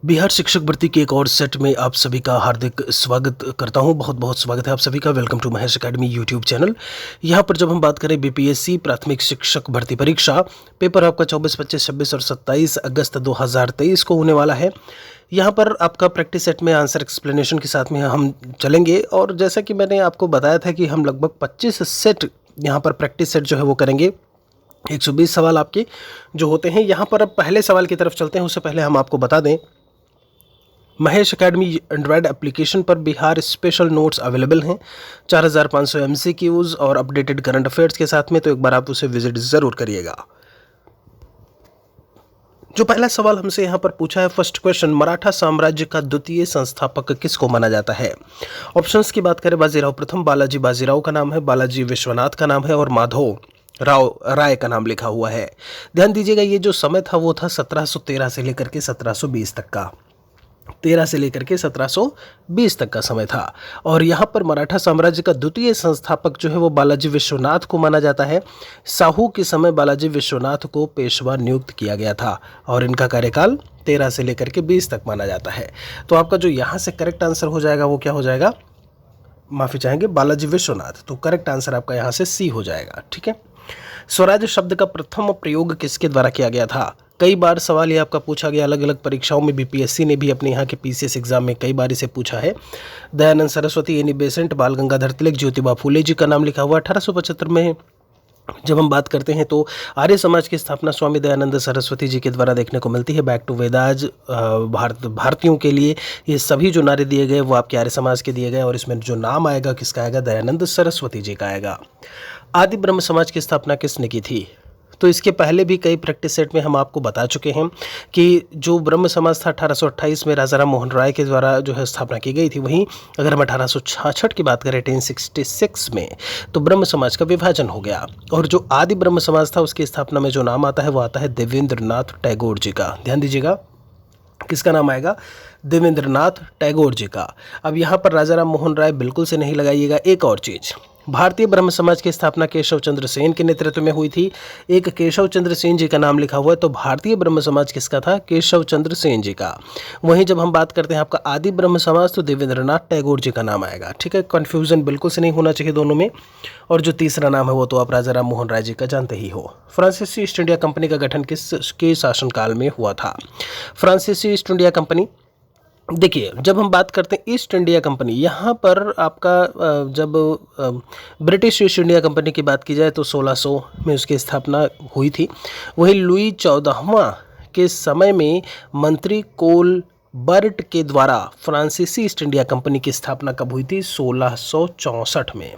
बिहार शिक्षक भर्ती के एक और सेट में आप सभी का हार्दिक स्वागत करता हूं। बहुत बहुत स्वागत है आप सभी का। Welcome to Mahesh Academy YouTube channel. यहां पर जब हम बात करें बीपीएससी प्राथमिक शिक्षक भर्ती परीक्षा, पेपर आपका 24, 25, 26 और 27 अगस्त 2023 को होने वाला है। यहाँ पर आपका प्रैक्टिस सेट में आंसर एक्सप्लेनेशन के साथ में हम चलेंगे। और जैसा कि मैंने आपको बताया था कि हम लगभग 25 सेट यहाँ पर प्रैक्टिस सेट जो है वो करेंगे। 120 सवाल आपके जो होते हैं। यहाँ पर अब पहले सवाल की तरफ चलते हैं। उससे पहले हम आपको बता दें, महेश एकेडमी एंड्रॉयड एप्लीकेशन पर बिहार स्पेशल नोट्स अवेलेबल हैं 4500 एमसीक्यूज और अपडेटेड करंट अफेयर्स के साथ में। तो एक बार आप उसे विजिट ज़रूर करिएगा। जो पहला सवाल हमसे यहाँ पर पूछा है, फर्स्ट क्वेश्चन, मराठा साम्राज्य का द्वितीय संस्थापक किसको माना जाता है? ऑप्शंस की बात करें, बाजीराव प्रथम, बालाजी बाजीराव का नाम है, बालाजी विश्वनाथ का नाम है और माधव राव राय का नाम लिखा हुआ है। ध्यान दीजिएगा, ये जो समय था वो था 1713 से लेकर के 1720 तक का। 13 से लेकर के 1720 तक का समय था। और यहाँ पर मराठा साम्राज्य का द्वितीय संस्थापक जो है वो बालाजी विश्वनाथ को माना जाता है। साहू के समय बालाजी विश्वनाथ को पेशवा नियुक्त किया गया था और इनका कार्यकाल 13 से लेकर के 20 तक माना जाता है। तो आपका जो यहाँ से करेक्ट आंसर हो जाएगा वो क्या हो जाएगा? माफ़ी चाहेंगे, बालाजी विश्वनाथ। तो करेक्ट आंसर आपका यहाँ से सी हो जाएगा। ठीक है। स्वराज शब्द का प्रथम प्रयोग किसके द्वारा किया गया था? कई बार सवाल ये आपका पूछा गया, अलग अलग परीक्षाओं में बीपीएससी ने भी अपने यहाँ के पीसीएस एग्जाम में कई बार इसे पूछा है। दयानंद सरस्वती, एनी बेसेंट, बाल गंगाधर तिलक, ज्योतिबा फूले जी का नाम लिखा हुआ। 1875 में जब हम बात करते हैं तो आर्य समाज की स्थापना स्वामी दयानंद सरस्वती जी के द्वारा देखने को मिलती है। बैक टू वेदाज भारतीयों के लिए ये सभी जो नारे दिए गए वो आपके आर्य समाज के दिए गए और इसमें जो नाम आएगा किसका आएगा? दयानंद सरस्वती जी का आएगा। आदि ब्रह्म समाज की स्थापना किसने की थी? तो इसके पहले भी कई प्रैक्टिस सेट में हम आपको बता चुके हैं कि जो ब्रह्म समाज था 1828 में राजा राम मोहन राय के द्वारा जो है स्थापना की गई थी। वहीं अगर हम 1866 की बात करें 1866 में, तो ब्रह्म समाज का विभाजन हो गया और जो आदि ब्रह्म समाज था उसकी स्थापना में जो नाम आता है वो आता है देवेंद्रनाथ टैगोर जी का। ध्यान दीजिएगा, किसका नाम आएगा? देवेंद्रनाथ टैगोर जी का। अब यहाँ पर राजा राम मोहन राय बिल्कुल से नहीं लगाइएगा। एक और चीज़, भारतीय ब्रह्म समाज की स्थापना केशव चंद्र सेन के नेतृत्व में हुई थी। एक केशव चंद्र सेन जी का नाम लिखा हुआ है, तो भारतीय ब्रह्म समाज किसका था? केशव चंद्र सेन जी का। वहीं जब हम बात करते हैं आपका आदि ब्रह्म समाज, तो देवेंद्रनाथ टैगोर जी का नाम आएगा। ठीक है, कन्फ्यूजन बिल्कुल से नहीं होना चाहिए दोनों में। और जो तीसरा नाम है वो तो आप राजा राम मोहन राय जी का जानते ही हो। फ्रांसीसी ईस्ट इंडिया कंपनी का गठन किसके शासनकाल में हुआ था? फ्रांसीसी ईस्ट इंडिया कंपनी, देखिए जब हम बात करते हैं ईस्ट इंडिया कंपनी, यहाँ पर आपका जब ब्रिटिश ईस्ट इंडिया कंपनी की बात की जाए तो 1600 में उसकी स्थापना हुई थी। वहीं लुई 14वां के समय में मंत्री कोलबर्ट के द्वारा फ्रांसीसी ईस्ट इंडिया कंपनी की स्थापना कब हुई थी? 1664 में,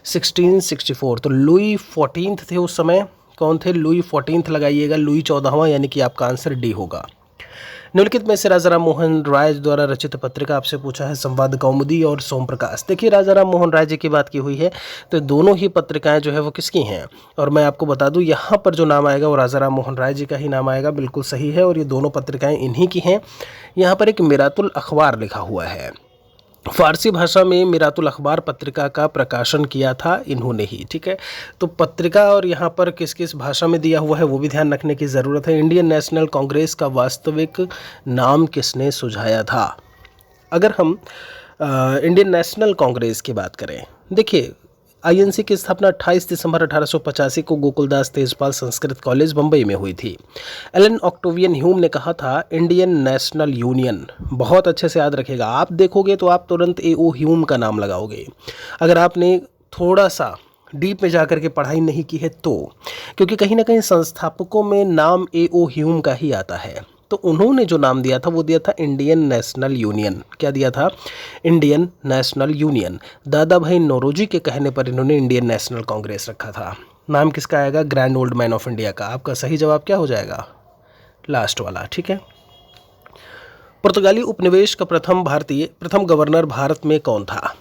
1664। तो लुई 14 थे उस समय। कौन थे? लुई 14 लगाइएगा, लुई 14वां, यानी कि आपका आंसर डी होगा। निम्नलिखित में से राजा राम मोहन राय द्वारा रचित पत्रिका आपसे पूछा है संवाद कौमुदी और सोम प्रकाश। देखिए राजा राम मोहन राय जी की बात की हुई है तो दोनों ही पत्रिकाएं जो है वो किसकी हैं? और मैं आपको बता दूं यहाँ पर जो नाम आएगा वो राजा राम मोहन राय जी का ही नाम आएगा। बिल्कुल सही है, और ये दोनों पत्रिकाएं इन्हीं की हैं। यहाँ पर एक मिरातुल अखबार लिखा हुआ है। फारसी भाषा में मिरातुल अखबार पत्रिका का प्रकाशन किया था इन्होंने ही। ठीक है, तो पत्रिका और यहाँ पर किस किस भाषा में दिया हुआ है वो भी ध्यान रखने की ज़रूरत है। इंडियन नेशनल कांग्रेस का वास्तविक नाम किसने सुझाया था? अगर हम इंडियन नेशनल कांग्रेस की बात करें, देखिए आईएनसी की स्थापना 28 दिसंबर 1885 को गोकुलदास तेजपाल संस्कृत कॉलेज बम्बई में हुई थी। एलन ऑक्टेवियन ह्यूम ने कहा था इंडियन नेशनल यूनियन। बहुत अच्छे से याद रखेगा, आप देखोगे तो आप तुरंत ए.ओ. ह्यूम का नाम लगाओगे अगर आपने थोड़ा सा डीप में जाकर के पढ़ाई नहीं की है तो, क्योंकि कहीं ना कहीं संस्थापकों में नाम ए.ओ. ह्यूम का ही आता है। तो उन्होंने जो नाम दिया था वो दिया था इंडियन नेशनल यूनियन। क्या दिया था? Indian national union. दादा भाई नौरोजी के कहने पर इन्होंने इंडियन नेशनल कांग्रेस रखा था। नाम किसका आएगा? Grand old man of India का। आपका सही जवाब क्या हो जाएगा? लास्ट वाला। ठीक है। पुर्तगाली उपनिवेश का प्रथम गवर्नर भारत में कौन था?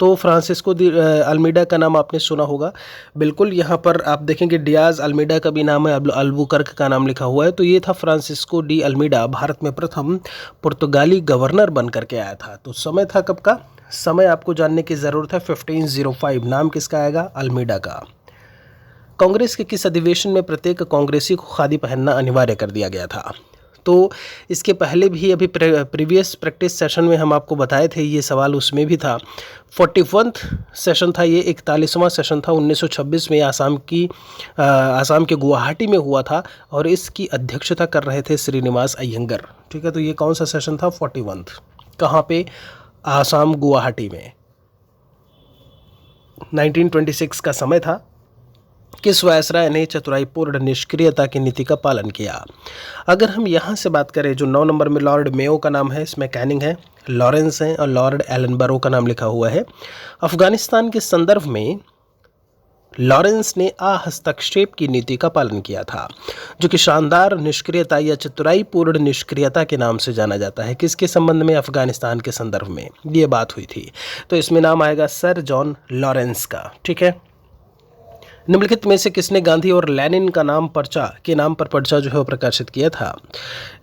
तो फ्रांसिस्को दी अल्मीडा का नाम आपने सुना होगा। बिल्कुल, यहाँ पर आप देखेंगे डियाज अल्मीडा का भी नाम है, अल्बुकर्क का नाम लिखा हुआ है। तो ये था फ्रांसिस्को डी अल्मीडा, भारत में प्रथम पुर्तगाली गवर्नर बन करके आया था। तो समय था कब का? समय आपको जानने की ज़रूरत है 1505। नाम किसका आएगा? अल्मीडा का। कांग्रेस के किस अधिवेशन में प्रत्येक कांग्रेसी को खादी पहनना अनिवार्य कर दिया गया था? तो इसके पहले भी अभी प्रीवियस प्रैक्टिस सेशन में हम आपको बताए थे ये सवाल, उसमें भी था 41th सेशन था, ये 41वां सेशन था 1926 में आसाम के गुवाहाटी में हुआ था और इसकी अध्यक्षता कर रहे थे श्रीनिवास अय्यंगर। ठीक है, तो ये कौन सा सेशन था? 41th। कहाँ पे? आसाम गुवाहाटी में। 1926 का समय था। किस वायसराय ने चतुराईपूर्ण निष्क्रियता की नीति का पालन किया? अगर हम यहाँ से बात करें, जो 9 नंबर में लॉर्ड मेयो का नाम है, इसमें कैनिंग है, लॉरेंस है और लॉर्ड एलनबरो का नाम लिखा हुआ है। अफगानिस्तान के संदर्भ में लॉरेंस ने अहस्तक्षेप की नीति का पालन किया था, जो कि शानदार निष्क्रियता या चतुराईपूर्ण निष्क्रियता के नाम से जाना जाता है। किसके संबंध में? अफगानिस्तान के संदर्भ में ये बात हुई थी। तो इसमें नाम आएगा सर जॉन लॉरेंस का। ठीक है। निम्नलिखित में से किसने गांधी और लेनिन का नाम पर पर्चा जो है वो प्रकाशित किया था?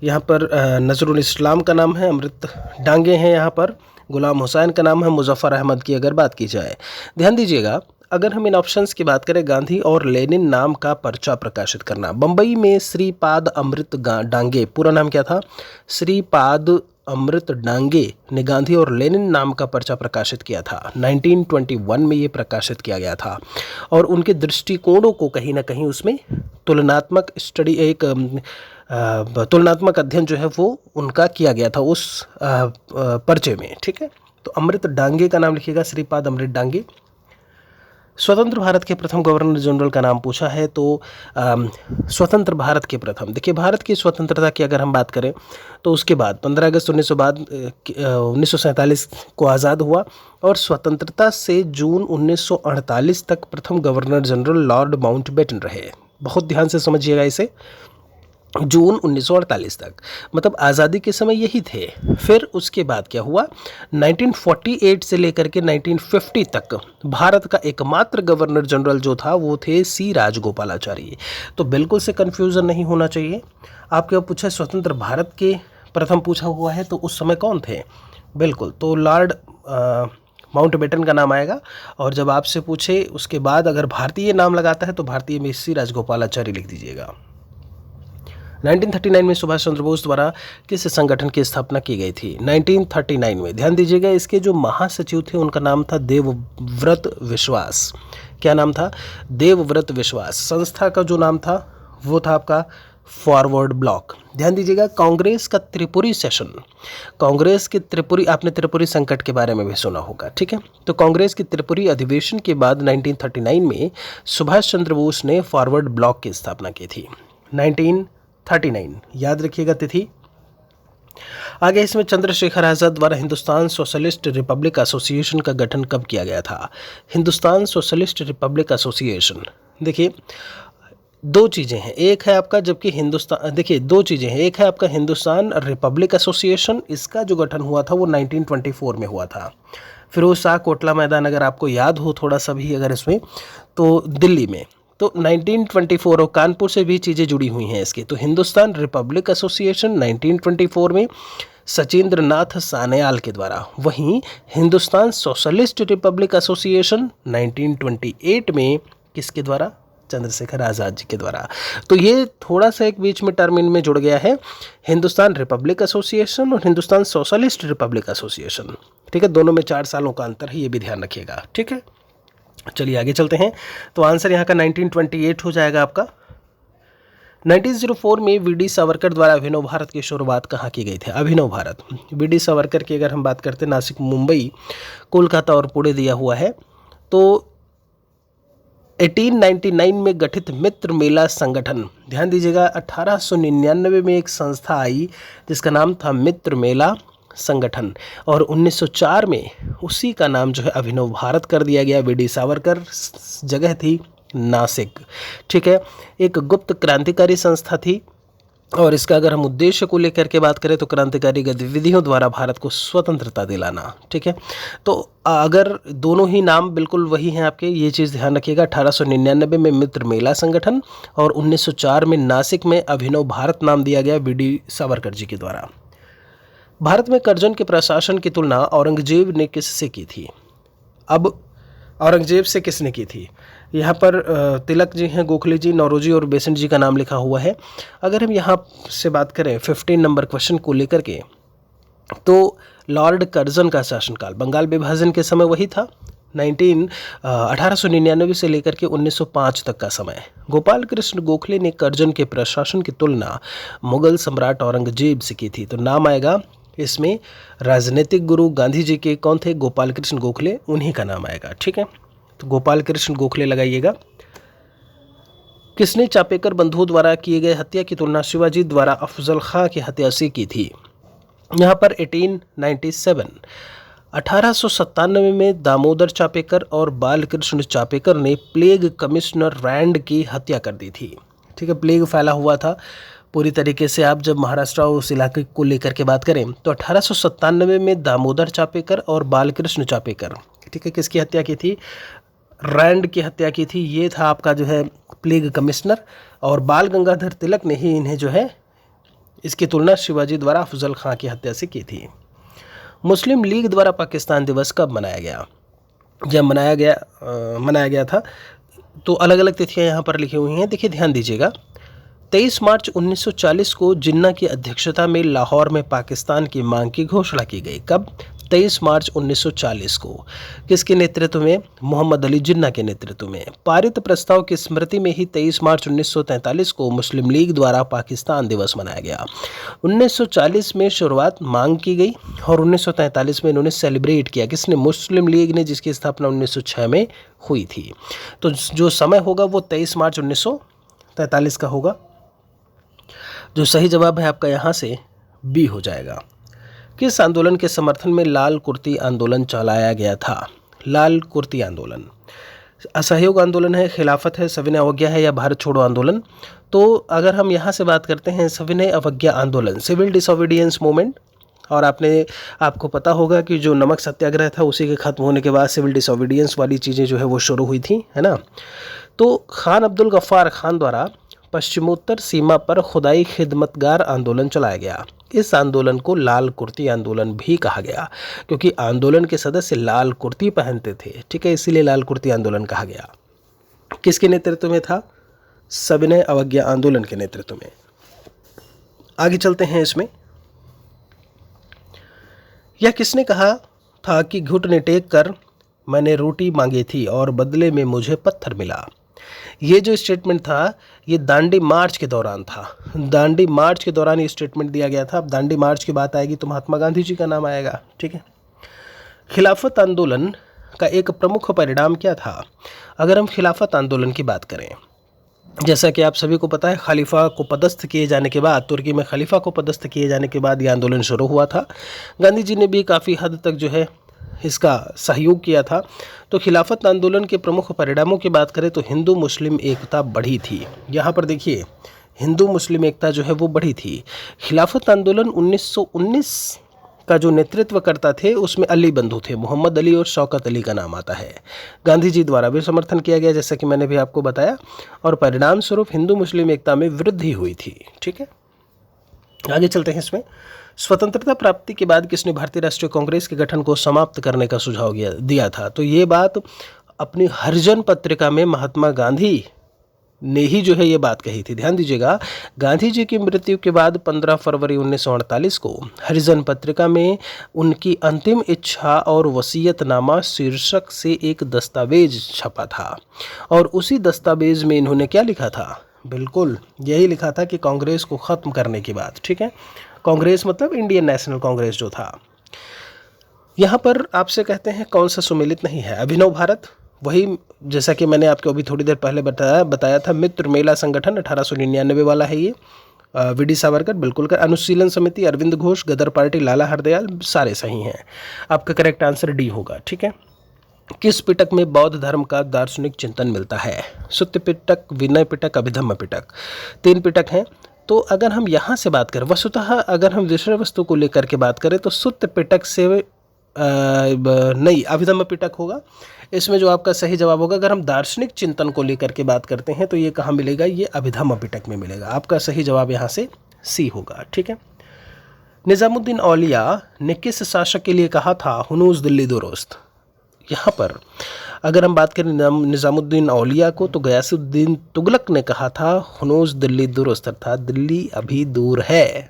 यहाँ पर नजरुल इस्लाम का नाम है, अमृत डांगे हैं, यहाँ पर गुलाम हुसैन का नाम है, मुजफ्फर अहमद की अगर बात की जाए। ध्यान दीजिएगा, अगर हम इन ऑप्शंस की बात करें, गांधी और लेनिन नाम का पर्चा प्रकाशित करना, बम्बई में श्रीपाद अमृत डांगे, पूरा नाम क्या था? श्रीपाद अमृत डांगे ने गांधी और लेनिन नाम का पर्चा प्रकाशित किया था। 1921 में ये प्रकाशित किया गया था और उनके दृष्टिकोणों को कहीं ना कहीं उसमें तुलनात्मक तुलनात्मक अध्ययन जो है वो उनका किया गया था उस पर्चे में। ठीक है, तो अमृत डांगे का नाम लिखिएगा, श्रीपाद अमृत डांगे। स्वतंत्र भारत के प्रथम गवर्नर जनरल का नाम पूछा है, तो स्वतंत्र भारत के प्रथम, देखिए भारत की स्वतंत्रता की अगर हम बात करें तो उसके बाद 15 अगस्त 1947 को आज़ाद हुआ और स्वतंत्रता से जून 1948 तक प्रथम गवर्नर जनरल लॉर्ड माउंटबेटन रहे। बहुत ध्यान से समझिएगा इसे, जून 1948 तक, मतलब आज़ादी के समय यही थे। फिर उसके बाद क्या हुआ? 1948 से लेकर के 1950 तक भारत का एकमात्र गवर्नर जनरल जो था वो थे सी राजगोपालाचारी। तो बिल्कुल से कन्फ्यूज़न नहीं होना चाहिए। आपके अब पूछा स्वतंत्र भारत के प्रथम पूछा हुआ है, तो उस समय कौन थे? बिल्कुल, तो लॉर्ड माउंटबेटन का नाम आएगा। और जब आपसे पूछे उसके बाद अगर भारतीय नाम लगाता है तो भारतीय में सी राजगोपालाचारी लिख दीजिएगा। 1939 में सुभाष चंद्र बोस द्वारा किस संगठन की स्थापना की गई थी? 1939 में, ध्यान दीजिएगा, इसके जो महासचिव थे उनका नाम था देवव्रत विश्वास। क्या नाम था? देवव्रत विश्वास। संस्था का जो नाम था वो था आपका फॉरवर्ड ब्लॉक। ध्यान दीजिएगा, कांग्रेस का त्रिपुरी सेशन, कांग्रेस के त्रिपुरी, आपने त्रिपुरी संकट के बारे में भी सुना होगा। ठीक है, तो कांग्रेस की त्रिपुरी अधिवेशन के बाद 1939 में सुभाष चंद्र बोस ने फॉरवर्ड ब्लॉक की स्थापना की थी। 1939 याद रखिएगा तिथि। आगे इसमें चंद्रशेखर आज़ाद द्वारा हिंदुस्तान सोशलिस्ट रिपब्लिक एसोसिएशन का गठन कब किया गया था? हिंदुस्तान सोशलिस्ट रिपब्लिक एसोसिएशन, देखिए दो चीज़ें हैं, एक है आपका, जबकि हिंदुस्तान, देखिए दो चीज़ें हैं, एक है आपका हिंदुस्तान रिपब्लिक एसोसिएशन, इसका जो गठन हुआ था वो 1924 में हुआ था। फिरोज शाह कोटला मैदान अगर आपको याद हो थोड़ा सा भी अगर इसमें, तो दिल्ली में, तो 1924, और कानपुर से भी चीज़ें जुड़ी हुई हैं इसकी। तो हिंदुस्तान रिपब्लिक एसोसिएशन 1924 में सचिंद्र नाथ सान्याल के द्वारा, वहीं हिंदुस्तान सोशलिस्ट रिपब्लिक एसोसिएशन 1928 में किसके द्वारा? चंद्रशेखर आज़ाद जी के द्वारा। तो ये थोड़ा सा एक बीच में टर्म इनमें जुड़ गया है, हिंदुस्तान रिपब्लिक एसोसिएशन और हिंदुस्तान सोशलिस्ट रिपब्लिक एसोसिएशन। ठीक है, दोनों में 4 सालों का अंतर है, ये भी ध्यान रखिएगा। ठीक है, चलिए आगे चलते हैं। तो आंसर यहाँ का 1928 हो जाएगा आपका। 1904 में वी डी सावरकर द्वारा अभिनव भारत की शुरुआत कहाँ की गई थी? अभिनव भारत, वी डी सावरकर की अगर हम बात करते हैं, नासिक, मुंबई, कोलकाता और पुणे दिया हुआ है। तो 1899 में गठित मित्र मेला संगठन, ध्यान दीजिएगा, 1899 में एक संस्था आई जिसका नाम था मित्र मेला संगठन, और 1904 में उसी का नाम जो है अभिनव भारत कर दिया गया। वी डी सावरकर, जगह थी नासिक। ठीक है, एक गुप्त क्रांतिकारी संस्था थी और इसका अगर हम उद्देश्य को लेकर के बात करें तो क्रांतिकारी गतिविधियों द्वारा भारत को स्वतंत्रता दिलाना। ठीक है, तो अगर दोनों ही नाम बिल्कुल वही हैं आपके, ये चीज़ ध्यान रखिएगा। 1899 में मित्र मेला संगठन और 1904 में नासिक में अभिनव भारत नाम दिया गया वी डी सावरकर जी के द्वारा। भारत में करजन के प्रशासन की तुलना औरंगजेब ने किससे की थी? अब औरंगजेब से किसने की थी? यहाँ पर तिलक जी हैं, गोखले जी, नौरोजी और बेसेंट जी का नाम लिखा हुआ है। अगर हम यहाँ से बात करें 15 नंबर क्वेश्चन को लेकर के, तो लॉर्ड कर्जन का शासनकाल बंगाल विभाजन के समय वही था, 1899 से लेकर के 1905 तक का समय। गोपाल कृष्ण गोखले ने कर्जन के प्रशासन की तुलना मुगल सम्राट औरंगजेब से की थी। तो नाम आएगा इसमें राजनीतिक गुरु गांधी जी के कौन थे? गोपाल कृष्ण गोखले, उन्हीं का नाम आएगा। ठीक है, तो गोपाल कृष्ण गोखले लगाइएगा। किसने चापेकर बंधुओं द्वारा किए गए हत्या की तुलना शिवाजी द्वारा अफजल खां की हत्या से की थी? यहाँ पर 1897 में दामोदर चापेकर और बालकृष्ण चापेकर ने प्लेग कमिश्नर रैंड की हत्या कर दी थी। ठीक है, प्लेग फैला हुआ था पूरी तरीके से। आप जब महाराष्ट्र उस इलाके को लेकर के बात करें तो 1897 में दामोदर चापेकर और बालकृष्ण चापेकर, ठीक है, किसकी हत्या की थी? रैंड की हत्या की थी। ये था आपका जो है प्लेग कमिश्नर, और बाल गंगाधर तिलक ने ही इन्हें जो है इसकी तुलना शिवाजी द्वारा अफजल खां की हत्या से की थी। मुस्लिम लीग द्वारा पाकिस्तान दिवस कब मनाया गया? जब मनाया गया था, तो अलग अलग तिथियां यहाँ पर लिखी हुई हैं। देखिए, ध्यान दीजिएगा। 23 मार्च 1940 को जिन्ना की अध्यक्षता में लाहौर में पाकिस्तान की मांग की घोषणा की गई। कब? 23 मार्च 1940 को। किसके नेतृत्व में? मोहम्मद अली जिन्ना के नेतृत्व में। पारित प्रस्ताव की स्मृति में ही 23 मार्च 1943 को मुस्लिम लीग द्वारा पाकिस्तान दिवस मनाया गया। 1940 में शुरुआत मांग की गई और 1943 में इन्होंने सेलिब्रेट किया। किसने? मुस्लिम लीग ने, जिसकी स्थापना 1906 में हुई थी। तो जो समय होगा वो 23 मार्च 1943 का होगा। जो सही जवाब है आपका यहाँ से बी हो जाएगा। किस आंदोलन के समर्थन में लाल कुर्ती आंदोलन चलाया गया था? लाल कुर्ती आंदोलन असहयोग आंदोलन है, खिलाफत है, सविनय अवज्ञा है, या भारत छोड़ो आंदोलन? तो अगर हम यहाँ से बात करते हैं सविनय अवज्ञा आंदोलन, सिविल डिसोबीडियंस मूवमेंट, और आपको पता होगा कि जो नमक सत्याग्रह था उसी के खत्म होने के बाद सिविल डिसोबीडियंस वाली चीज़ें जो है वो शुरू हुई थी, है ना। तो खान अब्दुल गफ्फार खान द्वारा पश्चिमोत्तर सीमा पर खुदाई खिदमतगार आंदोलन चलाया गया। इस आंदोलन को लाल कुर्ती आंदोलन भी कहा गया, क्योंकि आंदोलन के सदस्य लाल कुर्ती पहनते थे। ठीक है, इसीलिए लाल कुर्ती आंदोलन कहा गया। किसके नेतृत्व में था? सविनय अवज्ञा आंदोलन के नेतृत्व में। आगे चलते हैं इसमें। यह किसने कहा था कि घुटने टेक कर मैंने रोटी मांगी थी और बदले में मुझे पत्थर मिला? ये जो स्टेटमेंट था ये दांडी मार्च के दौरान था। दांडी मार्च के दौरान ये स्टेटमेंट दिया गया था। अब दांडी मार्च की बात आएगी तो महात्मा गांधी जी का नाम आएगा। ठीक है। खिलाफत आंदोलन का एक प्रमुख परिणाम क्या था? अगर हम खिलाफत आंदोलन की बात करें, जैसा कि आप सभी को पता है, खलीफा को पदस्थ किए जाने के बाद, तुर्की में खलीफा को पदस्थ किए जाने के बाद ये आंदोलन शुरू हुआ था। गांधी जी ने भी काफ़ी हद तक जो है इसका सहयोग किया था। तो खिलाफत आंदोलन के प्रमुख परिणामों की बात करें तो हिंदू मुस्लिम एकता बढ़ी थी। यहाँ पर देखिए, हिंदू मुस्लिम एकता जो है वो बढ़ी थी। खिलाफत आंदोलन 1919 का जो नेतृत्व करता थे उसमें अली बंधु थे, मोहम्मद अली और शौकत अली का नाम आता है। गांधी जी द्वारा भी समर्थन किया गया, जैसा कि मैंने भी आपको बताया, और परिणाम स्वरूप हिंदू मुस्लिम एकता में वृद्धि हुई थी। ठीक है, आगे चलते हैं इसमें। स्वतंत्रता प्राप्ति के बाद किसने भारतीय राष्ट्रीय कांग्रेस के गठन को समाप्त करने का सुझाव दिया था? तो ये बात अपनी हरिजन पत्रिका में महात्मा गांधी ने ही जो है ये बात कही थी। ध्यान दीजिएगा, गांधी जी की मृत्यु के बाद 15 फरवरी 1948 को हरिजन पत्रिका में उनकी अंतिम इच्छा और वसीयतनामा शीर्षक से एक दस्तावेज छपा था, और उसी दस्तावेज में इन्होंने क्या लिखा था? बिल्कुल यही लिखा था कि कांग्रेस को ख़त्म करने की बात। ठीक है, कांग्रेस मतलब इंडियन नेशनल कांग्रेस जो था। यहाँ पर आपसे कहते हैं कौन सा सुमेलित नहीं है? अभिनव भारत, वही जैसा कि मैंने आपको अभी थोड़ी देर पहले बताया था। मित्र मेला संगठन 1899 वाला है ये। वी.डी. सावरकर बिल्कुल कर। अनुशीलन समिति अरविंद घोष, गदर पार्टी लाला हरदयाल, सारे सही हैं। आपका करेक्ट आंसर डी होगा। ठीक है। किस पिटक में बौद्ध धर्म का दार्शनिक चिंतन मिलता है? सुत्त पिटक, विनय पिटक, अभिधम्म पिटक, 3 पिटक हैं। तो अगर हम यहाँ से बात करें, वस्तुतः अगर हम विषय वस्तु को लेकर के बात करें तो सुत्त पिटक से नहीं, अभिधम्म पिटक होगा इसमें जो आपका सही जवाब होगा। अगर हम दार्शनिक चिंतन को लेकर के बात करते हैं तो ये कहाँ मिलेगा? ये अभिधम्म पिटक में मिलेगा। आपका सही जवाब यहाँ से सी होगा। ठीक है। निजामुद्दीन औलिया ने किस शासक के लिए कहा था हुनूस दिल्ली दुरुस्त? यहाँ पर अगर हम बात करें निज़ामुद्दीन औलिया को, तो गयासुद्दीन तुगलक ने कहा था हुनूस दिल्ली दुरुस्त, अर्थात दिल्ली अभी दूर है।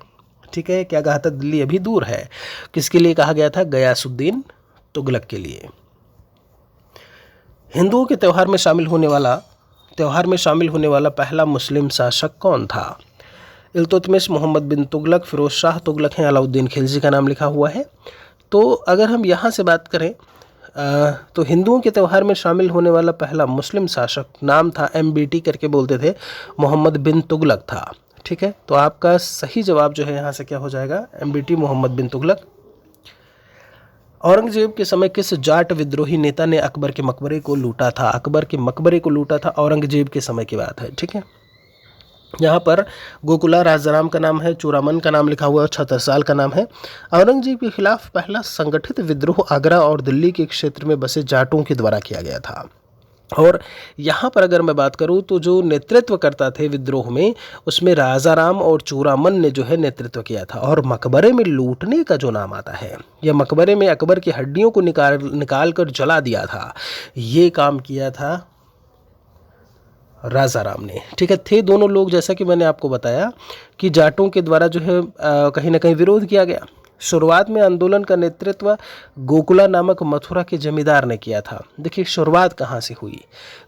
ठीक है, क्या कहा था? दिल्ली अभी दूर है। किसके लिए कहा गया था? गयासुद्दीन तुगलक के लिए। हिंदुओं के त्यौहार में शामिल होने वाला पहला मुस्लिम शासक कौन था? इल्तुतमिश, मोहम्मद बिन तुगलक, फिरोज शाह तुगलक हैं, अलाउद्दीन खिलजी का नाम लिखा हुआ है। तो अगर हम यहाँ से बात करें तो हिंदुओं के त्यौहार में शामिल होने वाला पहला मुस्लिम शासक नाम था, MBT करके बोलते थे, मोहम्मद बिन तुगलक था। ठीक है, तो आपका सही जवाब जो है यहाँ से क्या हो जाएगा? MBT, मोहम्मद बिन तुगलक। औरंगजेब के समय किस जाट विद्रोही नेता ने अकबर के मकबरे को लूटा था? अकबर के मकबरे को लूटा था, औरंगजेब के समय की बात है। ठीक है, यहाँ पर गोकुला राजाराम का नाम है, चूरामन का नाम लिखा हुआ है, छत्रसाल का नाम है। औरंगजेब के खिलाफ पहला संगठित विद्रोह आगरा और दिल्ली के क्षेत्र में बसे जाटों के द्वारा किया गया था। और यहाँ पर अगर मैं बात करूँ तो जो नेतृत्व करता थे विद्रोह में, उसमें राजाराम और चूरामन ने जो है नेतृत्व किया था। और मकबरे में लूटने का जो नाम आता है, या मकबरे में अकबर की हड्डियों को निकाल कर जला दिया था, ये काम किया था राजाराम ने। ठीक है, थे दोनों लोग, जैसा कि मैंने आपको बताया कि जाटों के द्वारा जो है कहीं ना कहीं विरोध किया गया। शुरुआत में आंदोलन का नेतृत्व गोकुला नामक मथुरा के जमींदार ने किया था। देखिए शुरुआत कहाँ से हुई,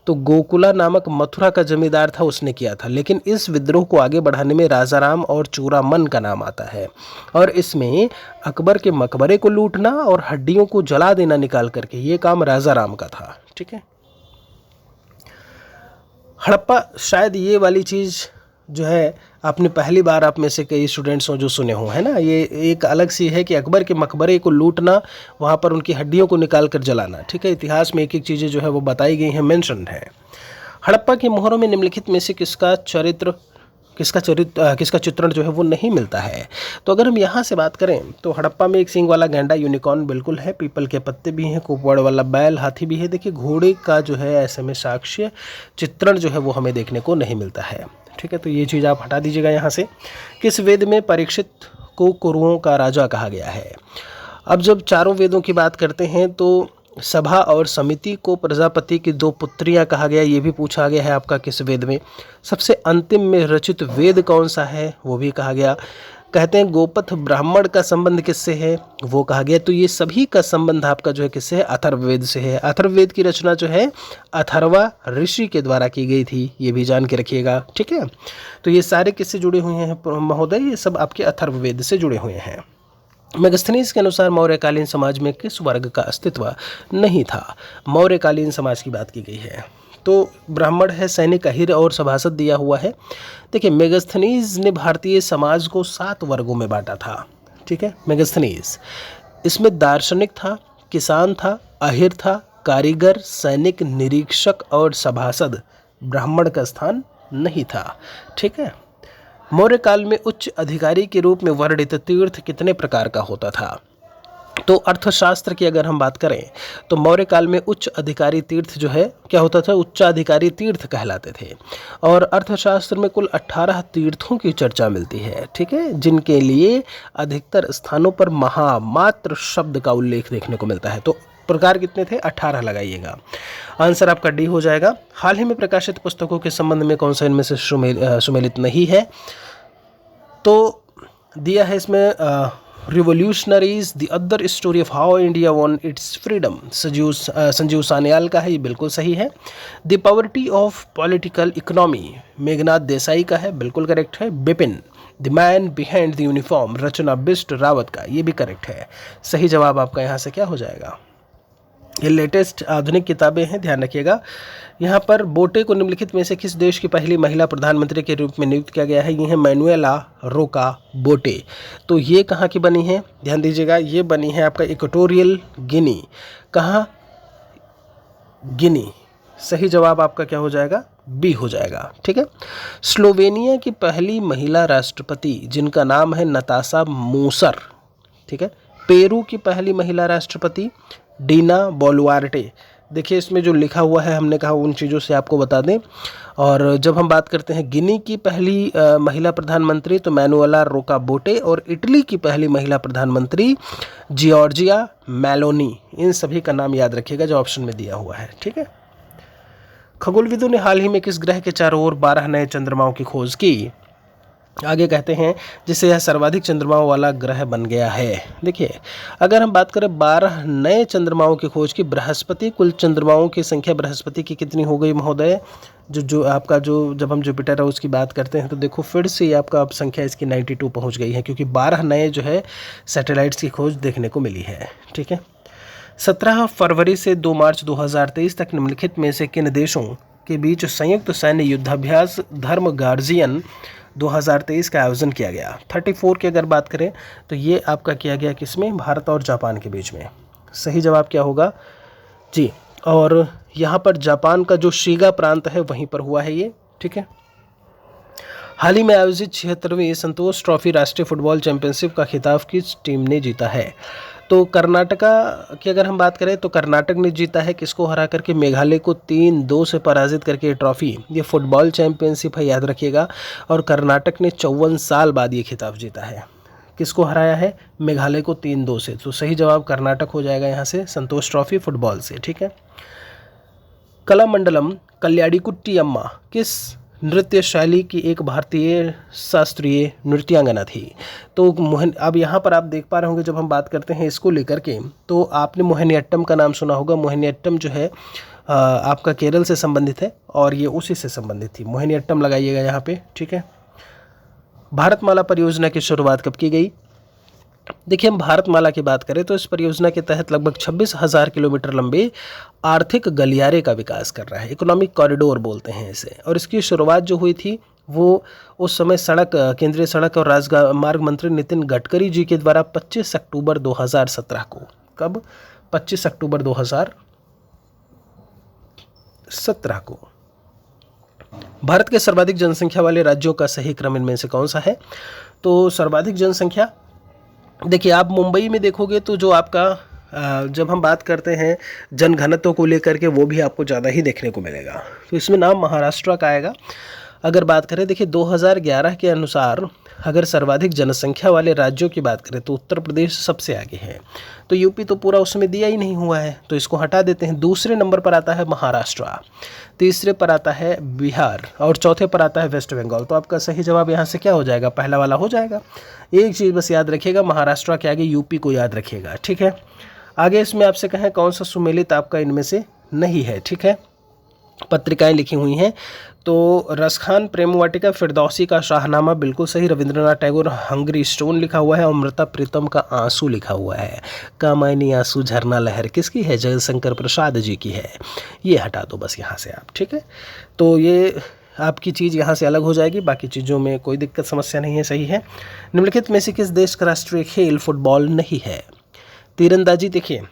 तो गोकुला नामक मथुरा का जमींदार था, उसने किया था। लेकिन इस विद्रोह को आगे बढ़ाने में राजाराम और चूरामन का नाम आता है, और इसमें अकबर के मकबरे को लूटना और हड्डियों को जला देना निकाल करके, ये काम राजाराम का था। ठीक है, हड़प्पा, शायद ये वाली चीज़ जो है आपने पहली बार, आप में से कई स्टूडेंट्स हो जो सुने हो, है ना। ये एक अलग सी है कि अकबर के मकबरे को लूटना, वहाँ पर उनकी हड्डियों को निकाल कर जलाना। ठीक है, इतिहास में एक एक चीज़ें जो है वो बताई गई हैं, मेंशन्ड है। हड़प्पा की मोहरों में निम्नलिखित में से किसका चित्रण जो है वो नहीं मिलता है? तो अगर हम यहाँ से बात करें तो हड़प्पा में एक सींग वाला गैंडा, यूनिकॉर्न बिल्कुल है, पीपल के पत्ते भी हैं, कुपवाड़ वाला बैल, हाथी भी है। देखिए घोड़े का जो है ऐसे में साक्ष्य चित्रण जो है वो हमें देखने को नहीं मिलता है। ठीक है, तो ये चीज़ आप हटा दीजिएगा यहाँ से। किस वेद में परीक्षित को कुरुओं का राजा कहा गया है? अब जब चारों वेदों की बात करते हैं तो सभा और समिति को प्रजापति की 2 पुत्रियां कहा गया, ये भी पूछा गया है आपका किस वेद में। सबसे अंतिम में रचित वेद कौन सा है, वो भी कहा गया। कहते हैं गोपथ ब्राह्मण का संबंध किससे है, वो कहा गया। तो ये सभी का संबंध आपका जो है किससे है? अथर्ववेद से है। अथर्ववेद की रचना जो है अथर्वा ऋषि के द्वारा की गई थी, ये भी जान के रखिएगा। ठीक है, तो ये सारे किससे जुड़े हुए हैं महोदय? ये सब आपके अथर्ववेद से जुड़े हुए हैं। मेगास्थनीज के अनुसार मौर्यकालीन समाज में किस वर्ग का अस्तित्व नहीं था? मौर्यकालीन समाज की बात की गई है, तो ब्राह्मण है, सैनिक, अहिर और सभासद दिया हुआ है। देखिए मेगास्थनीज ने भारतीय समाज को 7 वर्गों में बांटा था। ठीक है, मेगास्थनीज, इसमें दार्शनिक था, किसान था, अहिर था, कारीगर, सैनिक, निरीक्षक और सभासद। ब्राह्मण का स्थान नहीं था। ठीक है, मौर्य काल में उच्च अधिकारी के रूप में वर्णित तीर्थ कितने प्रकार का होता था? तो अर्थशास्त्र की अगर हम बात करें तो मौर्य काल में उच्च अधिकारी तीर्थ जो है क्या होता था? उच्चाधिकारी तीर्थ कहलाते थे। और अर्थशास्त्र में कुल 18 तीर्थों की चर्चा मिलती है। ठीक है, जिनके लिए अधिकतर स्थानों पर महामात्र शब्द का उल्लेख देखने को मिलता है। तो प्रकार कितने थे? 18 लगाइएगा। आंसर आपका डी हो जाएगा। हाल ही में प्रकाशित पुस्तकों के संबंध में कौन सा इनमें से सुमेलित नहीं है? तो दिया है इसमें revolutionaries the other story of how India won its freedom, Sanjeev Sanyal का है, ये बिल्कुल सही है। The poverty of political economy, Meghnad Desai का है, बिल्कुल करेक्ट है। Bipin, the man behind the uniform, Rachna Bisht Rawat का, ये भी करेक्ट है। सही जवाब आपका यहाँ से क्या हो जाएगा? ये लेटेस्ट आधुनिक किताबें हैं, ध्यान रखिएगा। यहाँ पर बोटे को निम्नलिखित में से किस देश की पहली महिला प्रधानमंत्री के रूप में नियुक्त किया गया है? ये है मैनुएला रोका बोटे। तो ये कहाँ की बनी है? ध्यान दीजिएगा, ये बनी है आपका इक्वेटोरियल गिनी। कहाँ? गिनी। सही जवाब आपका क्या हो जाएगा? बी हो जाएगा। ठीक है, स्लोवेनिया की पहली महिला राष्ट्रपति जिनका नाम है नताशा मूसर। ठीक है, पेरू की पहली महिला राष्ट्रपति डीना बोलुआर्टे, देखिए इसमें जो लिखा हुआ है हमने कहा उन चीज़ों से आपको बता दें। और जब हम बात करते हैं गिनी की पहली महिला प्रधानमंत्री तो मैनुएला रोकाबोटे, और इटली की पहली महिला प्रधानमंत्री जॉर्जिया मेलोनी। इन सभी का नाम याद रखिएगा जो ऑप्शन में दिया हुआ है, ठीक है। खगोलविदों ने हाल ही में किस ग्रह के चारों ओर 12 नए चंद्रमाओं की खोज की? आगे कहते हैं जिससे यह सर्वाधिक चंद्रमाओं वाला ग्रह बन गया है। देखिए अगर हम बात करें 12 नए चंद्रमाओं की खोज की, बृहस्पति, कुल चंद्रमाओं की संख्या बृहस्पति की कितनी हो गई महोदय? जो आपका जो जब हम जुपिटर है उसकी बात करते हैं तो देखो फिर से ये आपका अब संख्या इसकी 92 पहुंच गई है, क्योंकि 12 नए जो है सैटेलाइट्स की खोज देखने को मिली है, ठीक है। 17 फरवरी से 2 मार्च 2023 तक निम्नलिखित में से किन देशों के बीच संयुक्त सैन्य युद्धाभ्यास धर्म गार्जियन 2023 का आयोजन किया गया? 34 की अगर बात करें तो ये आपका किया गया किसमें? भारत और जापान के बीच में। सही जवाब क्या होगा जी? और यहाँ पर जापान का जो शीगा प्रांत है वहीं पर हुआ है ये, ठीक है। हाल ही में आयोजित 76वीं संतोष ट्रॉफी राष्ट्रीय फुटबॉल चैंपियनशिप का खिताब किस टीम ने जीता है? तो कर्नाटका की अगर हम बात करें तो कर्नाटक ने जीता है, किसको हरा करके? मेघालय को 3-2 से पराजित करके ये ट्रॉफी, ये फुटबॉल चैंपियनशिप है, याद रखिएगा। और कर्नाटक ने 54 साल बाद ये खिताब जीता है। किसको हराया है? मेघालय को 3-2 से। तो सही जवाब कर्नाटक हो जाएगा यहाँ से, संतोष ट्रॉफी फुटबॉल से, ठीक है। कलामंडलम कल्याणीकुट्टी अम्मा किस नृत्य शैली की एक भारतीय शास्त्रीय नृत्यांगना थी? तो अब यहाँ पर आप देख पा रहे होंगे जब हम बात करते हैं इसको लेकर के तो आपने मोहिनीअट्टम का नाम सुना होगा। मोहिनीअट्टम जो है आपका केरल से संबंधित है और ये उसी से संबंधित थी। मोहिनीअट्टम लगाइएगा यहाँ पे, ठीक है। भारतमाला परियोजना की शुरुआत कब की गई? देखिए हम भारतमाला की बात करें तो इस परियोजना के तहत लगभग 26,000 किलोमीटर लंबे आर्थिक गलियारे का विकास कर रहा है, इकोनॉमिक कॉरिडोर बोलते हैं इसे। और इसकी शुरुआत जो हुई थी वो उस समय केंद्रीय सड़क और राजमार्ग मंत्री नितिन गडकरी जी के द्वारा 25 अक्टूबर 2017 को। कब? 25 अक्टूबर 2017 को। भारत के सर्वाधिक जनसंख्या वाले राज्यों का सही क्रम इनमें से कौन सा है? तो सर्वाधिक जनसंख्या, देखिए आप मुंबई में देखोगे तो जो आपका जब हम बात करते हैं जनघनत्व को लेकर के वो भी आपको ज़्यादा ही देखने को मिलेगा। तो इसमें नाम महाराष्ट्र का आएगा। अगर बात करें देखिए 2011 के अनुसार अगर सर्वाधिक जनसंख्या वाले राज्यों की बात करें तो उत्तर प्रदेश सबसे आगे है। तो यूपी तो पूरा उसमें दिया ही नहीं हुआ है तो इसको हटा देते हैं। दूसरे नंबर पर आता है महाराष्ट्र, तीसरे पर आता है बिहार और चौथे पर आता है वेस्ट बंगाल। तो आपका सही जवाब यहाँ से क्या हो जाएगा? पहला वाला हो जाएगा। एक चीज़ बस याद रखिएगा, महाराष्ट्र के आगे यूपी को याद रखिएगा, ठीक है। आगे इसमें आपसे कहें कौन सा सुमेलित आपका इनमें से नहीं है, ठीक है। पत्रिकाएं लिखी हुई हैं तो रसखान प्रेम वाटिका, फिरदौसी का शाहनामा बिल्कुल सही, रविंद्रनाथ टैगोर हंगरी स्टोन लिखा हुआ है, अमृता प्रीतम का आंसू लिखा हुआ है। कामायनी आंसू झरना लहर किसकी है? जयशंकर प्रसाद जी की है। ये हटा दो बस यहाँ से आप, ठीक है। तो ये आपकी चीज़ यहाँ से अलग हो जाएगी, बाकी चीज़ों में कोई दिक्कत समस्या नहीं है, सही है। निम्नलिखित में से किस देश का राष्ट्रीय खेल फुटबॉल नहीं है? तीरंदाजी, देखिए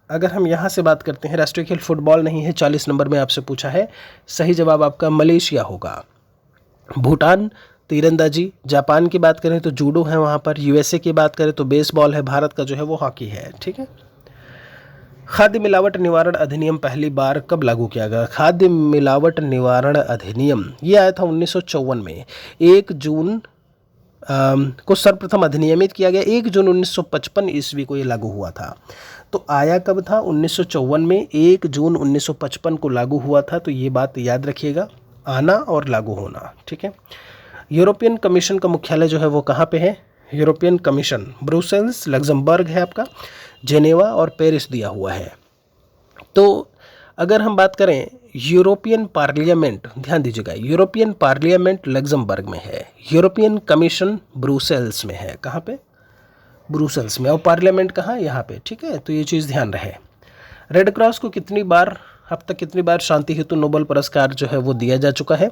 अगर हम यहाँ से बात करते हैं राष्ट्रीय खेल फुटबॉल नहीं है, 40 नंबर में आपसे पूछा है, सही जवाब आपका मलेशिया होगा। भूटान तीरंदाजी, जापान की बात करें तो जूडो है वहाँ पर, यूएसए की बात करें तो बेसबॉल है, भारत का जो है वो हॉकी है, ठीक है। खाद्य मिलावट निवारण अधिनियम पहली बार कब लागू किया गया? खाद्य मिलावट निवारण अधिनियम ये आया था 1954 में। 1 जून को सर्वप्रथम अधिनियमित किया गया। 1 जून 1955 ईस्वी को ये लागू हुआ था। तो आया कब था? 1954 में, 1 जून 1955 को लागू हुआ था। तो ये बात याद रखिएगा, आना और लागू होना, ठीक है। यूरोपियन कमीशन का मुख्यालय जो है वो कहाँ पे है? यूरोपियन कमीशन ब्रुसेल्स, लग्जमबर्ग है आपका, जेनेवा और पेरिस दिया हुआ है। तो अगर हम बात करें यूरोपियन पार्लियामेंट, ध्यान दीजिएगा, यूरोपियन पार्लियामेंट लग्जमबर्ग में है, यूरोपियन कमीशन ब्रुसेल्स में है। कहाँ पे? ब्रुसेल्स में। और पार्लियामेंट कहाँ? यहाँ पे, ठीक है। तो ये चीज़ ध्यान रहे। रेड क्रॉस को अब तक कितनी बार शांति हेतु नोबेल पुरस्कार जो है वो दिया जा चुका है?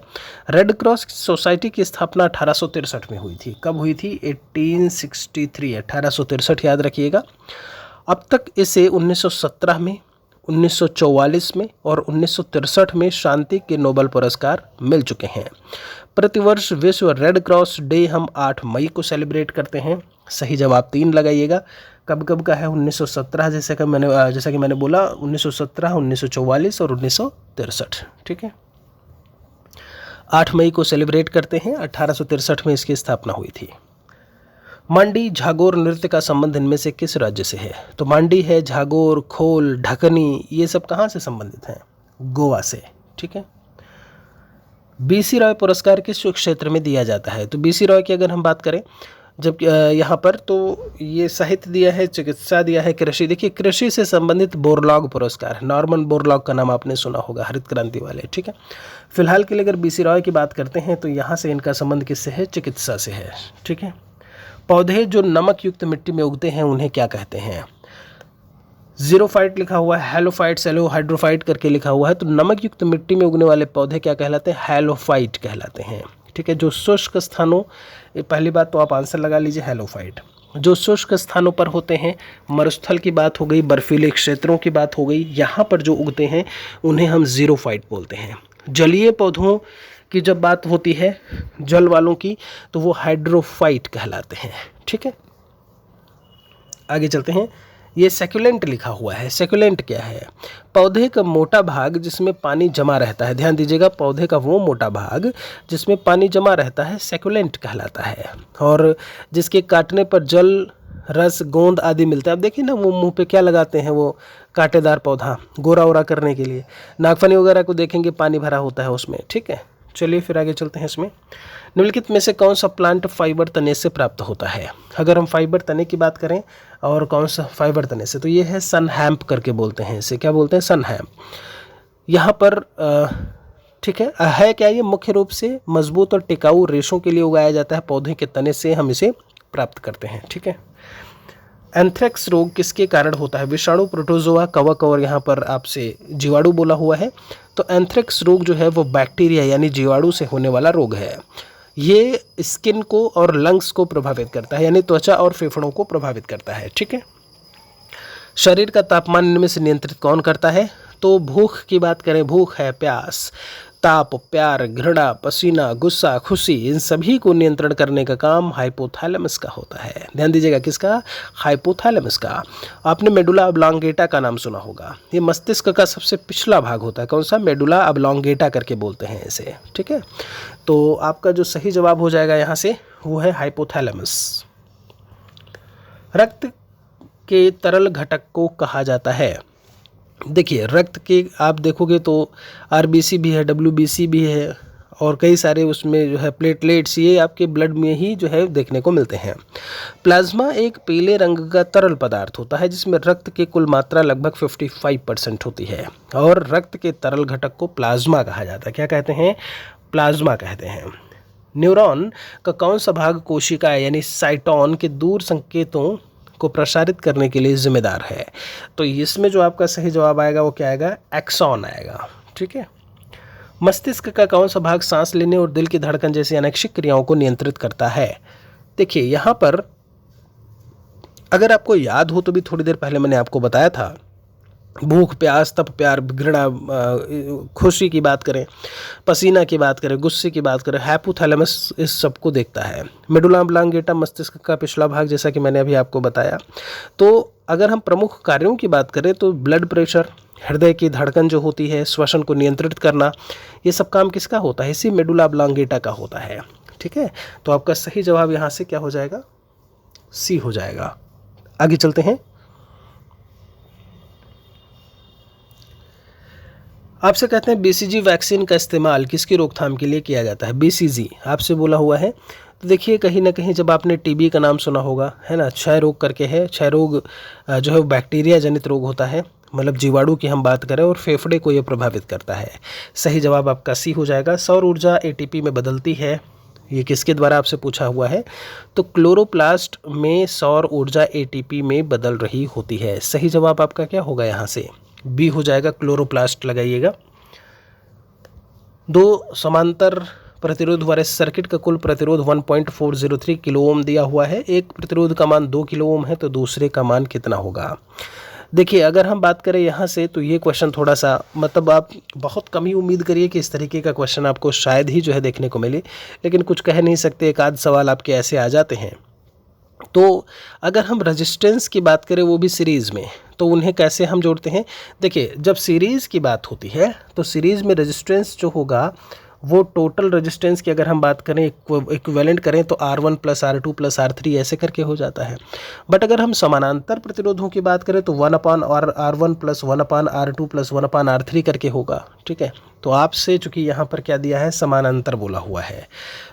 रेड क्रॉस सोसाइटी की स्थापना 1863 में हुई थी। कब हुई थी? 1863, 1863 याद रखिएगा। अब तक इसे 1917 में, 1944 में और 1963 में शांति के नोबेल पुरस्कार मिल चुके हैं। प्रतिवर्ष विश्व रेड क्रॉस डे हम 8 मई को सेलिब्रेट करते हैं। सही जवाब 3 लगाइएगा। कब कब का है? 1917, जैसा कि मैंने बोला 1917, 1944 और 1963। ठीक है, 8 मई को सेलिब्रेट करते हैं। 1863 में इसकी स्थापना हुई थी। मांडी झागोर नृत्य का संबंध इनमें से किस राज्य से है? तो मांडी है, झागोर, खोल, ढकनी, ये सब कहाँ से संबंधित हैं? गोवा से। ठीक है। बीसी रॉय पुरस्कार किस क्षेत्र में दिया जाता है? तो बीसी रॉय की अगर हम बात करें जब यहाँ पर, तो ये साहित्य दिया है, चिकित्सा दिया है, कृषि। देखिए, कृषि से संबंधित बोरलॉग पुरस्कार है। नॉर्मन बोरलॉग का नाम आपने सुना होगा, हरित क्रांति वाले। ठीक है। फिलहाल के लिए अगर बीसी रॉय की बात करते हैं तो यहाँ से इनका संबंध किससे है? चिकित्सा से है। ठीक है। पौधे जो नमक युक्त मिट्टी में उगते हैं उन्हें क्या कहते हैं? जीरोफाइट लिखा हुआ है, हेलोफाइट, सेलो, हाइड्रोफाइट करके लिखा हुआ है। तो नमक युक्त मिट्टी में उगने वाले पौधे क्या कहलाते हैं? हेलोफाइट कहलाते हैं। ठीक है। जो शुष्क स्थानों, पहली बात तो आप आंसर लगा लीजिए, हेलोफाइट। जो शुष्क स्थानों पर होते हैं, मरुस्थल की बात हो गई, बर्फीले क्षेत्रों की बात हो गई, यहाँ पर जो उगते हैं उन्हें हम जीरोफाइट बोलते हैं। जलीय पौधों की जब बात होती है, जल वालों की, तो वो हाइड्रोफाइट कहलाते हैं। ठीक है। आगे चलते हैं। ये सेक्युलेंट लिखा हुआ है। सेक्युलेंट क्या है? पौधे का मोटा भाग जिसमें पानी जमा रहता है। ध्यान दीजिएगा, पौधे का वो मोटा भाग जिसमें पानी जमा रहता है सेक्युलेंट कहलाता है, और जिसके काटने पर जल, रस, गोंद आदि मिलता है। अब देखिए ना, वो मुंह पे क्या लगाते हैं, वो कांटेदार पौधा गोरा वोरा करने के लिए। नागफनी वगैरह को देखेंगे, पानी भरा होता है उसमें। ठीक है। चलिए फिर आगे चलते हैं। इसमें निम्नलिखित में से कौन सा प्लांट फाइबर तने से प्राप्त होता है? अगर हम फाइबर तने की बात करें, और कौन सा फाइबर तने से, तो ये है सन हैम्प करके बोलते हैं इसे। क्या बोलते हैं? सन हैम्प। यहाँ पर ठीक है क्या, ये मुख्य रूप से मजबूत और टिकाऊ रेशों के लिए उगाया जाता है। पौधे के तने से हम इसे प्राप्त करते हैं। ठीक है। एंथ्रेक्स रोग किसके कारण होता है? विषाणु, प्रोटोजोआ, कवक, और यहाँ पर आपसे जीवाणु बोला हुआ है। तो एंथ्रेक्स रोग जो है वो बैक्टीरिया यानी जीवाणु से होने वाला रोग है। ये स्किन को और लंग्स को प्रभावित करता है, यानी त्वचा और फेफड़ों को प्रभावित करता है। ठीक है। शरीर का तापमान इनमें से नियंत्रित कौन करता है? तो भूख की बात करें, भूख है, प्यास, ताप, प्यार, घृणा, पसीना, गुस्सा, खुशी, इन सभी को नियंत्रण करने का काम हाइपोथैलेमस का होता है। ध्यान दीजिएगा, किसका? हाइपोथैलेमस का। आपने मेडुला ऑब्लॉन्गेटा का नाम सुना होगा। ये मस्तिष्क का सबसे पिछला भाग होता है। कौन सा? मेडुला ऑब्लॉन्गेटा करके बोलते हैं इसे। ठीक है। तो आपका जो सही जवाब हो जाएगा यहाँ से, वो है हाइपोथैलेमस। रक्त के तरल घटक को कहा जाता है। देखिए, रक्त के आप देखोगे तो आरबीसी भी है, डब्ल्यूबीसी भी है, और कई सारे उसमें जो है प्लेटलेट्स, ये आपके ब्लड में ही जो है देखने को मिलते हैं। प्लाज्मा एक पीले रंग का तरल पदार्थ होता है जिसमें रक्त की कुल मात्रा लगभग 55% होती है, और रक्त के तरल घटक को प्लाज्मा कहा जाता है। क्या कहते हैं? प्लाज्मा कहते हैं। न्यूरॉन का कौन सा भाग कोशिका यानी साइटोन के दूर संकेतों को प्रसारित करने के लिए जिम्मेदार है? तो इसमें जो आपका सही जवाब आएगा वो क्या आएगा? एक्सॉन आएगा। ठीक है। मस्तिष्क का कौन सा भाग सांस लेने और दिल की धड़कन जैसी अनैच्छिक क्रियाओं को नियंत्रित करता है? देखिए, यहाँ पर अगर आपको याद हो तो भी थोड़ी देर पहले मैंने आपको बताया था, भूख, प्यास, तप, प्यार, घृणा, खुशी की बात करें, पसीना की बात करें, गुस्से की बात करें, हाइपोथैलेमस इस सब को देखता है। मेडुला ऑब्लॉन्गेटा मस्तिष्क का पिछला भाग, जैसा कि मैंने अभी आपको बताया। तो अगर हम प्रमुख कार्यों की बात करें तो ब्लड प्रेशर, हृदय की धड़कन जो होती है, श्वसन को नियंत्रित करना, ये सब काम किसका होता है? इसी मेडुला ऑब्लॉन्गेटा का होता है। ठीक है। तो आपका सही जवाब यहाँ से क्या हो जाएगा? सी हो जाएगा। आगे चलते हैं। आपसे कहते हैं बीसीजी वैक्सीन का इस्तेमाल किसकी रोकथाम के लिए किया जाता है? बीसीजी आपसे बोला हुआ है। तो देखिए, कहीं ना कहीं जब आपने टीबी का नाम सुना होगा, है ना, क्षय रोग करके है। क्षय रोग जो है वो बैक्टीरिया जनित रोग होता है, मतलब जीवाणु की हम बात करें, और फेफड़े को ये प्रभावित करता है। सही जवाब आपका सी हो जाएगा। सौर ऊर्जा एटीपी में बदलती है, ये किसके द्वारा आपसे पूछा हुआ है? तो क्लोरोप्लास्ट में सौर ऊर्जा एटीपी में बदल रही होती है। सही जवाब आपका क्या होगा? यहाँ से बी हो जाएगा, क्लोरोप्लास्ट लगाइएगा। 2 समांतर प्रतिरोध वाले सर्किट का कुल प्रतिरोध 1.403 किलो ओम दिया हुआ है। एक प्रतिरोध का मान 2 किलो ओम है, तो दूसरे का मान कितना होगा? देखिए, अगर हम बात करें यहाँ से, तो ये क्वेश्चन थोड़ा सा, मतलब आप बहुत कम ही उम्मीद करिए कि इस तरीके का क्वेश्चन आपको शायद ही जो है देखने को मिले, लेकिन कुछ कह नहीं सकते, एक आध सवाल आपके ऐसे आ जाते हैं। तो अगर हम रेजिस्टेंस की बात करें वो भी सीरीज़ में, तो उन्हें कैसे हम जोड़ते हैं? देखिए, जब सीरीज़ की बात होती है तो सीरीज़ में रेजिस्टेंस जो होगा वो टोटल रेजिस्टेंस की अगर हम बात करें, इक्विवेलेंट करें, तो R1 plus R2 plus R3 ऐसे करके हो जाता है। बट अगर हम समानांतर प्रतिरोधों की बात करें तो 1/R1 plus 1/R2 plus 1/R3 करके होगा। ठीक है, तो आपसे चूंकि यहाँ पर क्या दिया है, समानांतर बोला हुआ है,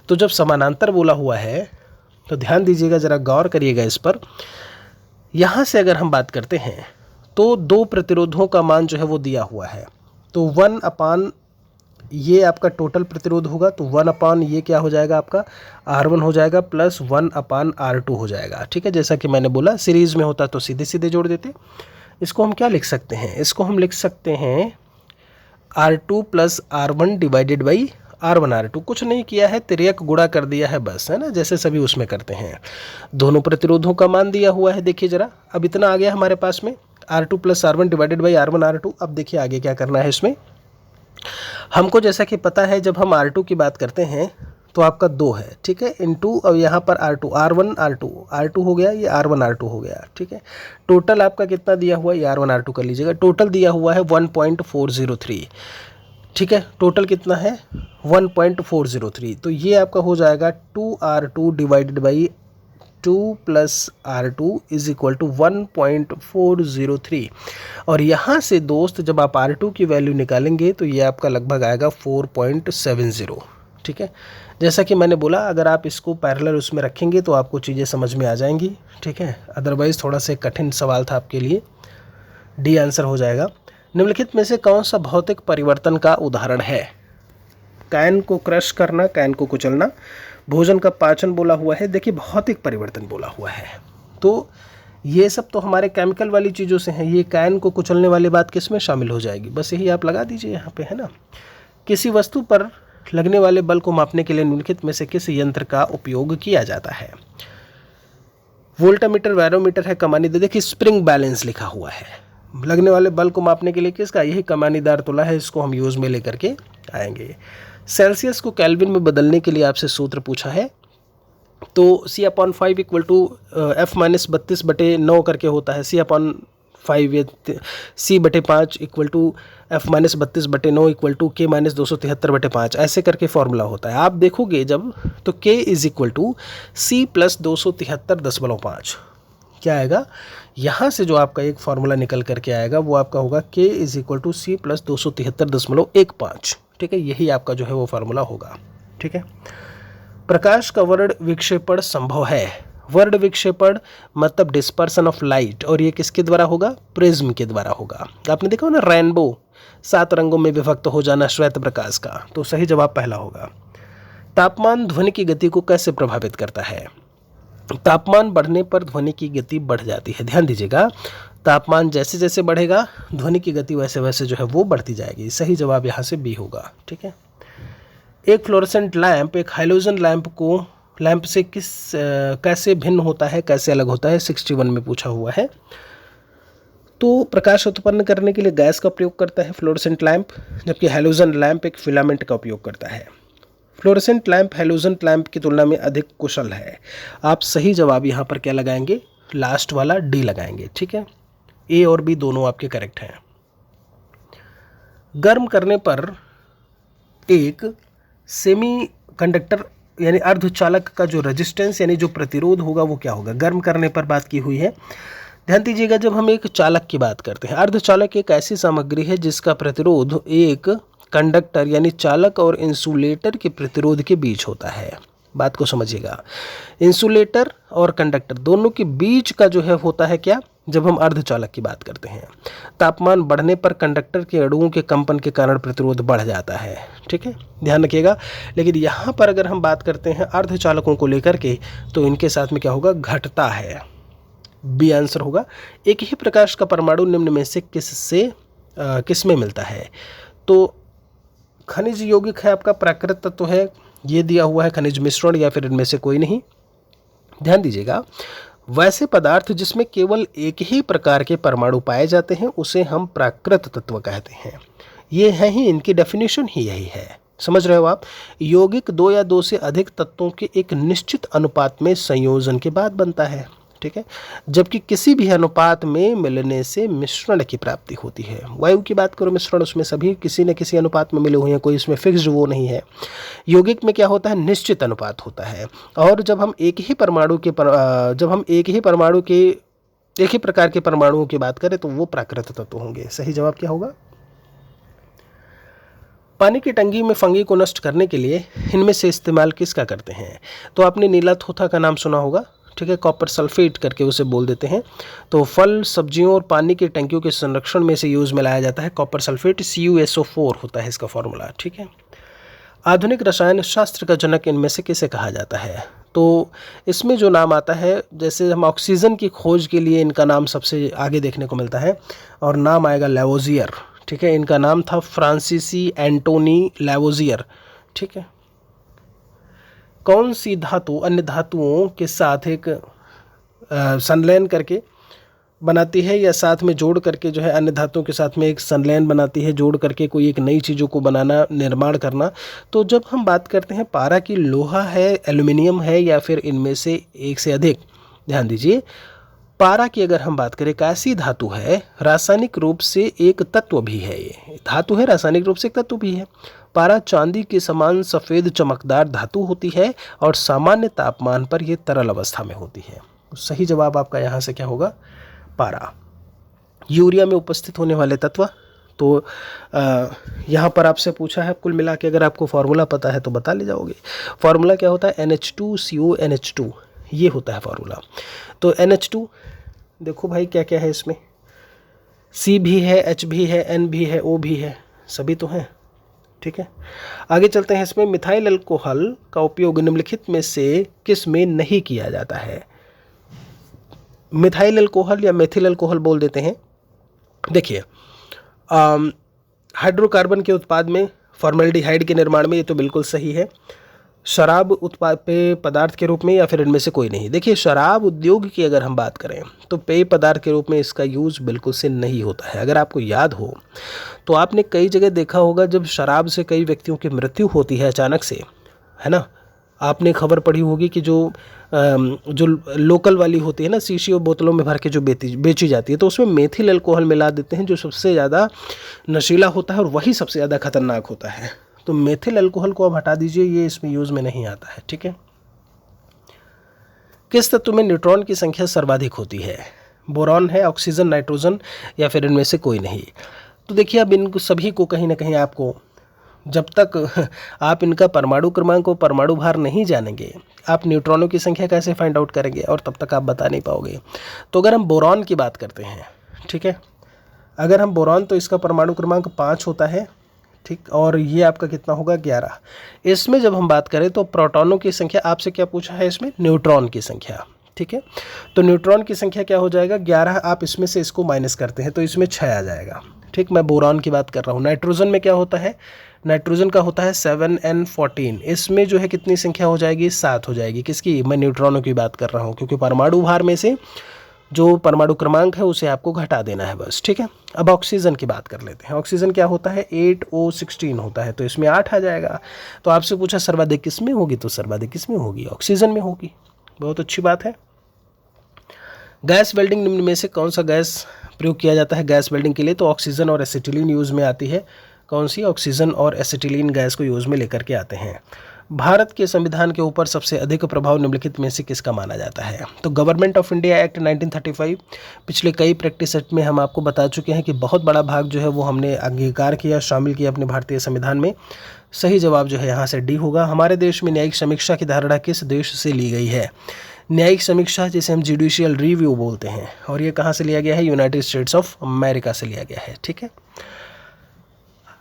तो जब समानांतर बोला हुआ है तो ध्यान दीजिएगा, ज़रा गौर करिएगा इस पर। यहाँ से अगर हम बात करते हैं तो दो प्रतिरोधों का मान जो है वो दिया हुआ है, तो 1/, ये आपका टोटल प्रतिरोध होगा, तो 1/, ये क्या हो जाएगा आपका R1 हो जाएगा प्लस 1/R2 हो जाएगा। ठीक है, जैसा कि मैंने बोला सीरीज़ में होता तो सीधे सीधे जोड़ देते। इसको हम क्या लिख सकते हैं? इसको हम लिख सकते हैं R2 plus R1 divided by R1 R2। कुछ नहीं किया है, तिर्यक गुणा कर दिया है बस, है ना, जैसे सभी उसमें करते हैं। दोनों प्रतिरोधों का मान दिया हुआ है, देखिए ज़रा, अब इतना आ गया हमारे पास में R2 plus R1 divided by R1 R2। अब देखिए आगे क्या करना है इसमें। हमको जैसा कि पता है जब हम R2 की बात करते हैं तो आपका 2 है, ठीक है, इनटू अब यहाँ पर R2, R1 R2 हो गया, ये R1 R2 हो गया। ठीक है, टोटल आपका कितना दिया हुआ है, ये R1 R2 कर लीजिएगा, टोटल दिया हुआ है 1.403। ठीक है, टोटल कितना है 1.403, तो ये आपका हो जाएगा 2R2 divided by 2 plus R2 is equal to 1.403। और यहाँ से दोस्त जब आप R2 की वैल्यू निकालेंगे तो ये आपका लगभग आएगा 4.70। ठीक है, जैसा कि मैंने बोला अगर आप इसको पैरेलल उसमें रखेंगे तो आपको चीज़ें समझ में आ जाएंगी। ठीक है, अदरवाइज़ थोड़ा सा कठिन सवाल था आपके लिए, डी आंसर हो जाएगा। निम्नलिखित में से कौन सा भौतिक परिवर्तन का उदाहरण है? कैन को क्रश करना, कैन को कुचलना, भोजन का पाचन बोला हुआ है। देखिए, भौतिक परिवर्तन बोला हुआ है, तो ये सब तो हमारे केमिकल वाली चीज़ों से हैं। ये कैन को कुचलने वाली बात किस में शामिल हो जाएगी? बस यही आप लगा दीजिए यहाँ पे, है ना। किसी वस्तु पर लगने वाले बल को मापने के लिए निम्नलिखित में से किस यंत्र का उपयोग किया जाता है? वोल्टामीटर, बैरोमीटर है, कमानीदार। देखिए, स्प्रिंग बैलेंस लिखा हुआ है, लगने वाले बल को मापने के लिए किसका? यही कमानीदार तुला है, इसको हम यूज़ में लेकर के आएंगे। सेल्सियस को केल्विन में बदलने के लिए आपसे सूत्र पूछा है, तो C/5 इक्वल टू F-32/9 करके होता है। C/5 C/5 equal to F-32/9 equal to K-273/5 ऐसे करके फॉर्मूला होता है। आप देखोगे जब तो K is equal to C plus 273.5 क्या आएगा? यहाँ से जो आपका एक फार्मूला निकल करके आएगा वो आपका होगा K is equal to C plus 273.15। ठीक है, यही आपका जो है वो फार्मूला होगा। ठीक है, प्रकाश का वर्ण विक्षेपण संभव है। वर्ण विक्षेपण मतलब डिस्पर्सन ऑफ लाइट, और ये किसके द्वारा होगा? प्रिज्म के द्वारा होगा। आपने देखा ना रेनबो, 7 रंगों में विभक्त हो जाना श्वेत प्रकाश का, तो सही जवाब पहला होगा। तापमान ध्वनि की गति को कैसे प्रभावित करता है? तापमान बढ़ने पर ध्वनि की गति बढ़ जाती है। ध्यान दीजिएगा, तापमान जैसे जैसे बढ़ेगा ध्वनि की गति वैसे वैसे जो है वो बढ़ती जाएगी। सही जवाब यहाँ से बी होगा। ठीक है, एक फ्लोरेसेंट लैंप एक हैलोजन लैंप से कैसे भिन्न होता है, कैसे अलग होता है? 61 में पूछा हुआ है। तो प्रकाश उत्पन्न करने के लिए गैस का प्रयोग करता है फ्लोरेसेंट लैंप, जबकि हैलोजन लैंप एक फिलामेंट का उपयोग करता है। फ्लोरेसेंट लैंप हैलोजन लैंप की तुलना में अधिक कुशल है। आप सही जवाब यहाँ पर क्या लगाएंगे? लास्ट वाला डी लगाएंगे। ठीक है, ए और बी दोनों आपके करेक्ट हैं। गर्म करने पर एक सेमी कंडक्टर यानी अर्धचालक का जो रेजिस्टेंस यानी जो प्रतिरोध होगा वो क्या होगा? गर्म करने पर बात की हुई है। ध्यान दीजिएगा, जब हम एक चालक की बात करते हैं, अर्धचालक एक ऐसी सामग्री है जिसका प्रतिरोध एक कंडक्टर यानी चालक और इंसुलेटर के प्रतिरोध के बीच होता है। बात को समझिएगा, इंसुलेटर और कंडक्टर दोनों के बीच का जो है होता है क्या? जब हम अर्धचालक की बात करते हैं, तापमान बढ़ने पर कंडक्टर के अणुओं के कंपन के कारण प्रतिरोध बढ़ जाता है। ठीक है, ध्यान रखिएगा। लेकिन यहाँ पर अगर हम बात करते हैं अर्धचालकों को लेकर के, तो इनके साथ में क्या होगा? घटता है। बी आंसर होगा। एक ही प्रकाश का परमाणु निम्न में से किस में मिलता है? तो खनिज यौगिक है आपका, प्राकृत तत्व है, ये दिया हुआ है, खनिज मिश्रण या फिर इनमें से कोई नहीं। ध्यान दीजिएगा, वैसे पदार्थ जिसमें केवल एक ही प्रकार के परमाणु पाए जाते हैं उसे हम प्राकृत तत्व कहते हैं। ये है ही, इनकी डेफिनेशन ही यही है। समझ रहे हो आप? यौगिक दो या दो से अधिक तत्वों के एक निश्चित अनुपात में संयोजन के बाद बनता है, ठीक है। जबकि किसी भी अनुपात में मिलने से मिश्रण की प्राप्ति होती है। वायु की बात करो, मिश्रण उसमें सभी किसी न किसी अनुपात में मिले हुए हैं, कोई इसमें फिक्स्ड वो नहीं है। यौगिक में क्या होता है, निश्चित अनुपात होता है। और जब हम एक ही प्रकार के परमाणुओं की बात करें तो वो प्राकृत तत्व होंगे। सही जवाब क्या होगा? पानी की टंकी में फंगी को नष्ट करने के लिए इनमें से इस्तेमाल किसका करते हैं? तो आपने नीला थोथा का नाम सुना होगा, ठीक है। कॉपर सल्फेट करके उसे बोल देते हैं। तो फल, सब्जियों और पानी की टंकियों के संरक्षण में से यूज में लाया जाता है कॉपर सल्फेट, CuSO4 होता है इसका फॉर्मूला, ठीक है। आधुनिक रसायन शास्त्र का जनक इनमें से किसे कहा जाता है? तो इसमें जो नाम आता है, जैसे हम ऑक्सीजन की खोज के लिए इनका नाम सबसे आगे देखने को मिलता है और नाम आएगा लैवोजियर, ठीक है। इनका नाम था फ्रांसीसी एंटोनी लैवोजियर, ठीक है। कौन सी धातु अन्य धातुओं के साथ एक संलयन करके बनाती है या साथ में जोड़ करके जो है अन्य धातुओं के साथ में एक संलयन बनाती है, जोड़ करके कोई एक नई चीज़ों को बनाना, निर्माण करना? तो जब हम बात करते हैं पारा की, लोहा है, एल्युमिनियम है या फिर इनमें से एक से अधिक? ध्यान दीजिए, पारा की अगर हम बात करें, एक ऐसी धातु है, रासायनिक रूप से एक तत्व भी है। ये धातु है, रासायनिक रूप से एक तत्व भी है। पारा चांदी के समान सफ़ेद चमकदार धातु होती है और सामान्य तापमान पर यह तरल अवस्था में होती है। सही जवाब आपका यहाँ से क्या होगा? पारा। यूरिया में उपस्थित होने वाले तत्व, तो यहाँ पर आपसे पूछा है, कुल मिला के अगर आपको फार्मूला पता है तो बता ले जाओगे। फार्मूला क्या होता है? NH2CONH2, ये होता है फार्मूला। तो NH2 देखो भाई क्या क्या है इसमें, C भी है, H भी है, N भी है, O भी है, सभी तो हैं, ठीक है। आगे चलते हैं। इसमें मिथाइल अल्कोहल का उपयोग निम्नलिखित में से किस में नहीं किया जाता है? मिथाइल अल्कोहल या मेथिल अल्कोहल बोल देते हैं। देखिए, हाइड्रोकार्बन के उत्पाद में, फॉर्मेल्डिहाइड के निर्माण में, ये तो बिल्कुल सही है। शराब उत्पाद पेय पदार्थ के रूप में या फिर इनमें से कोई नहीं? देखिए, शराब उद्योग की अगर हम बात करें तो पेय पदार्थ के रूप में इसका यूज़ बिल्कुल से नहीं होता है। अगर आपको याद हो तो आपने कई जगह देखा होगा, जब शराब से कई व्यक्तियों की मृत्यु होती है अचानक से, है ना, आपने खबर पढ़ी होगी कि जो लोकल वाली होती है ना, शीशी और बोतलों में भर के जो बेची जाती है, तो उसमें मेथिल अल्कोहल मिला देते हैं, जो सबसे ज़्यादा नशीला होता है और वही सबसे ज़्यादा खतरनाक होता है। तो मेथिल अल्कोहल को अब हटा दीजिए, ये इसमें यूज़ में नहीं आता है, ठीक है। किस तत्व में न्यूट्रॉन की संख्या सर्वाधिक होती है? बोरॉन है, ऑक्सीजन, नाइट्रोजन या फिर इनमें से कोई नहीं? तो देखिए, अब इन सभी को कहीं ना कहीं आपको, जब तक आप इनका परमाणु क्रमांक और परमाणु भार नहीं जानेंगे, आप न्यूट्रॉनों की संख्या कैसे फाइंड आउट करेंगे, और तब तक आप बता नहीं पाओगे। तो अगर हम बोरॉन की बात करते हैं, ठीक है, अगर हम बोरॉन, तो इसका परमाणु क्रमांक 5 होता है, ठीक, और ये आपका कितना होगा? 11। इसमें जब हम बात करें तो प्रोटॉनों की संख्या, आपसे क्या पूछा है इसमें? न्यूट्रॉन की संख्या, ठीक है। तो न्यूट्रॉन की संख्या क्या हो जाएगा? 11। आप इसमें से इसको माइनस करते हैं तो इसमें 6 आ जाएगा, ठीक। मैं बोरॉन की बात कर रहा हूँ। नाइट्रोजन में क्या होता है? नाइट्रोजन का होता है 7n14। इसमें जो है कितनी संख्या हो जाएगी? 7 हो जाएगी। किसकी? मैं न्यूट्रॉनों की बात कर रहा हूँ, क्योंकि परमाणु भार में से जो परमाणु क्रमांक है उसे आपको घटा देना है बस, ठीक है। अब ऑक्सीजन की बात कर लेते हैं। ऑक्सीजन क्या होता है? 8O16 होता है, तो इसमें 8 आ जाएगा। तो आपसे पूछा सर्वाधिक किस में होगी, तो सर्वाधिक किस में होगी? ऑक्सीजन में होगी। बहुत अच्छी बात है। गैस वेल्डिंग निम्न में से कौन सा गैस प्रयोग किया जाता है गैस वेल्डिंग के लिए? तो ऑक्सीजन और एसिटिलीन यूज़ में आती है। कौन सी? ऑक्सीजन और एसिटिलीन गैस को यूज़ में लेकर के आते हैं। भारत के संविधान के ऊपर सबसे अधिक प्रभाव निम्नलिखित में से किसका माना जाता है? तो गवर्नमेंट ऑफ इंडिया एक्ट 1935। पिछले कई प्रैक्टिस सेट में हम आपको बता चुके हैं कि बहुत बड़ा भाग जो है वो हमने अंगीकार किया, शामिल किया अपने भारतीय संविधान में। सही जवाब जो है यहाँ से डी होगा। हमारे देश में न्यायिक समीक्षा की धारणा किस देश से ली गई है? न्यायिक समीक्षा जिसे हम जुडिशियल रिव्यू बोलते हैं, और ये कहाँ से लिया गया है? यूनाइटेड स्टेट्स ऑफ अमेरिका से लिया गया है, ठीक है।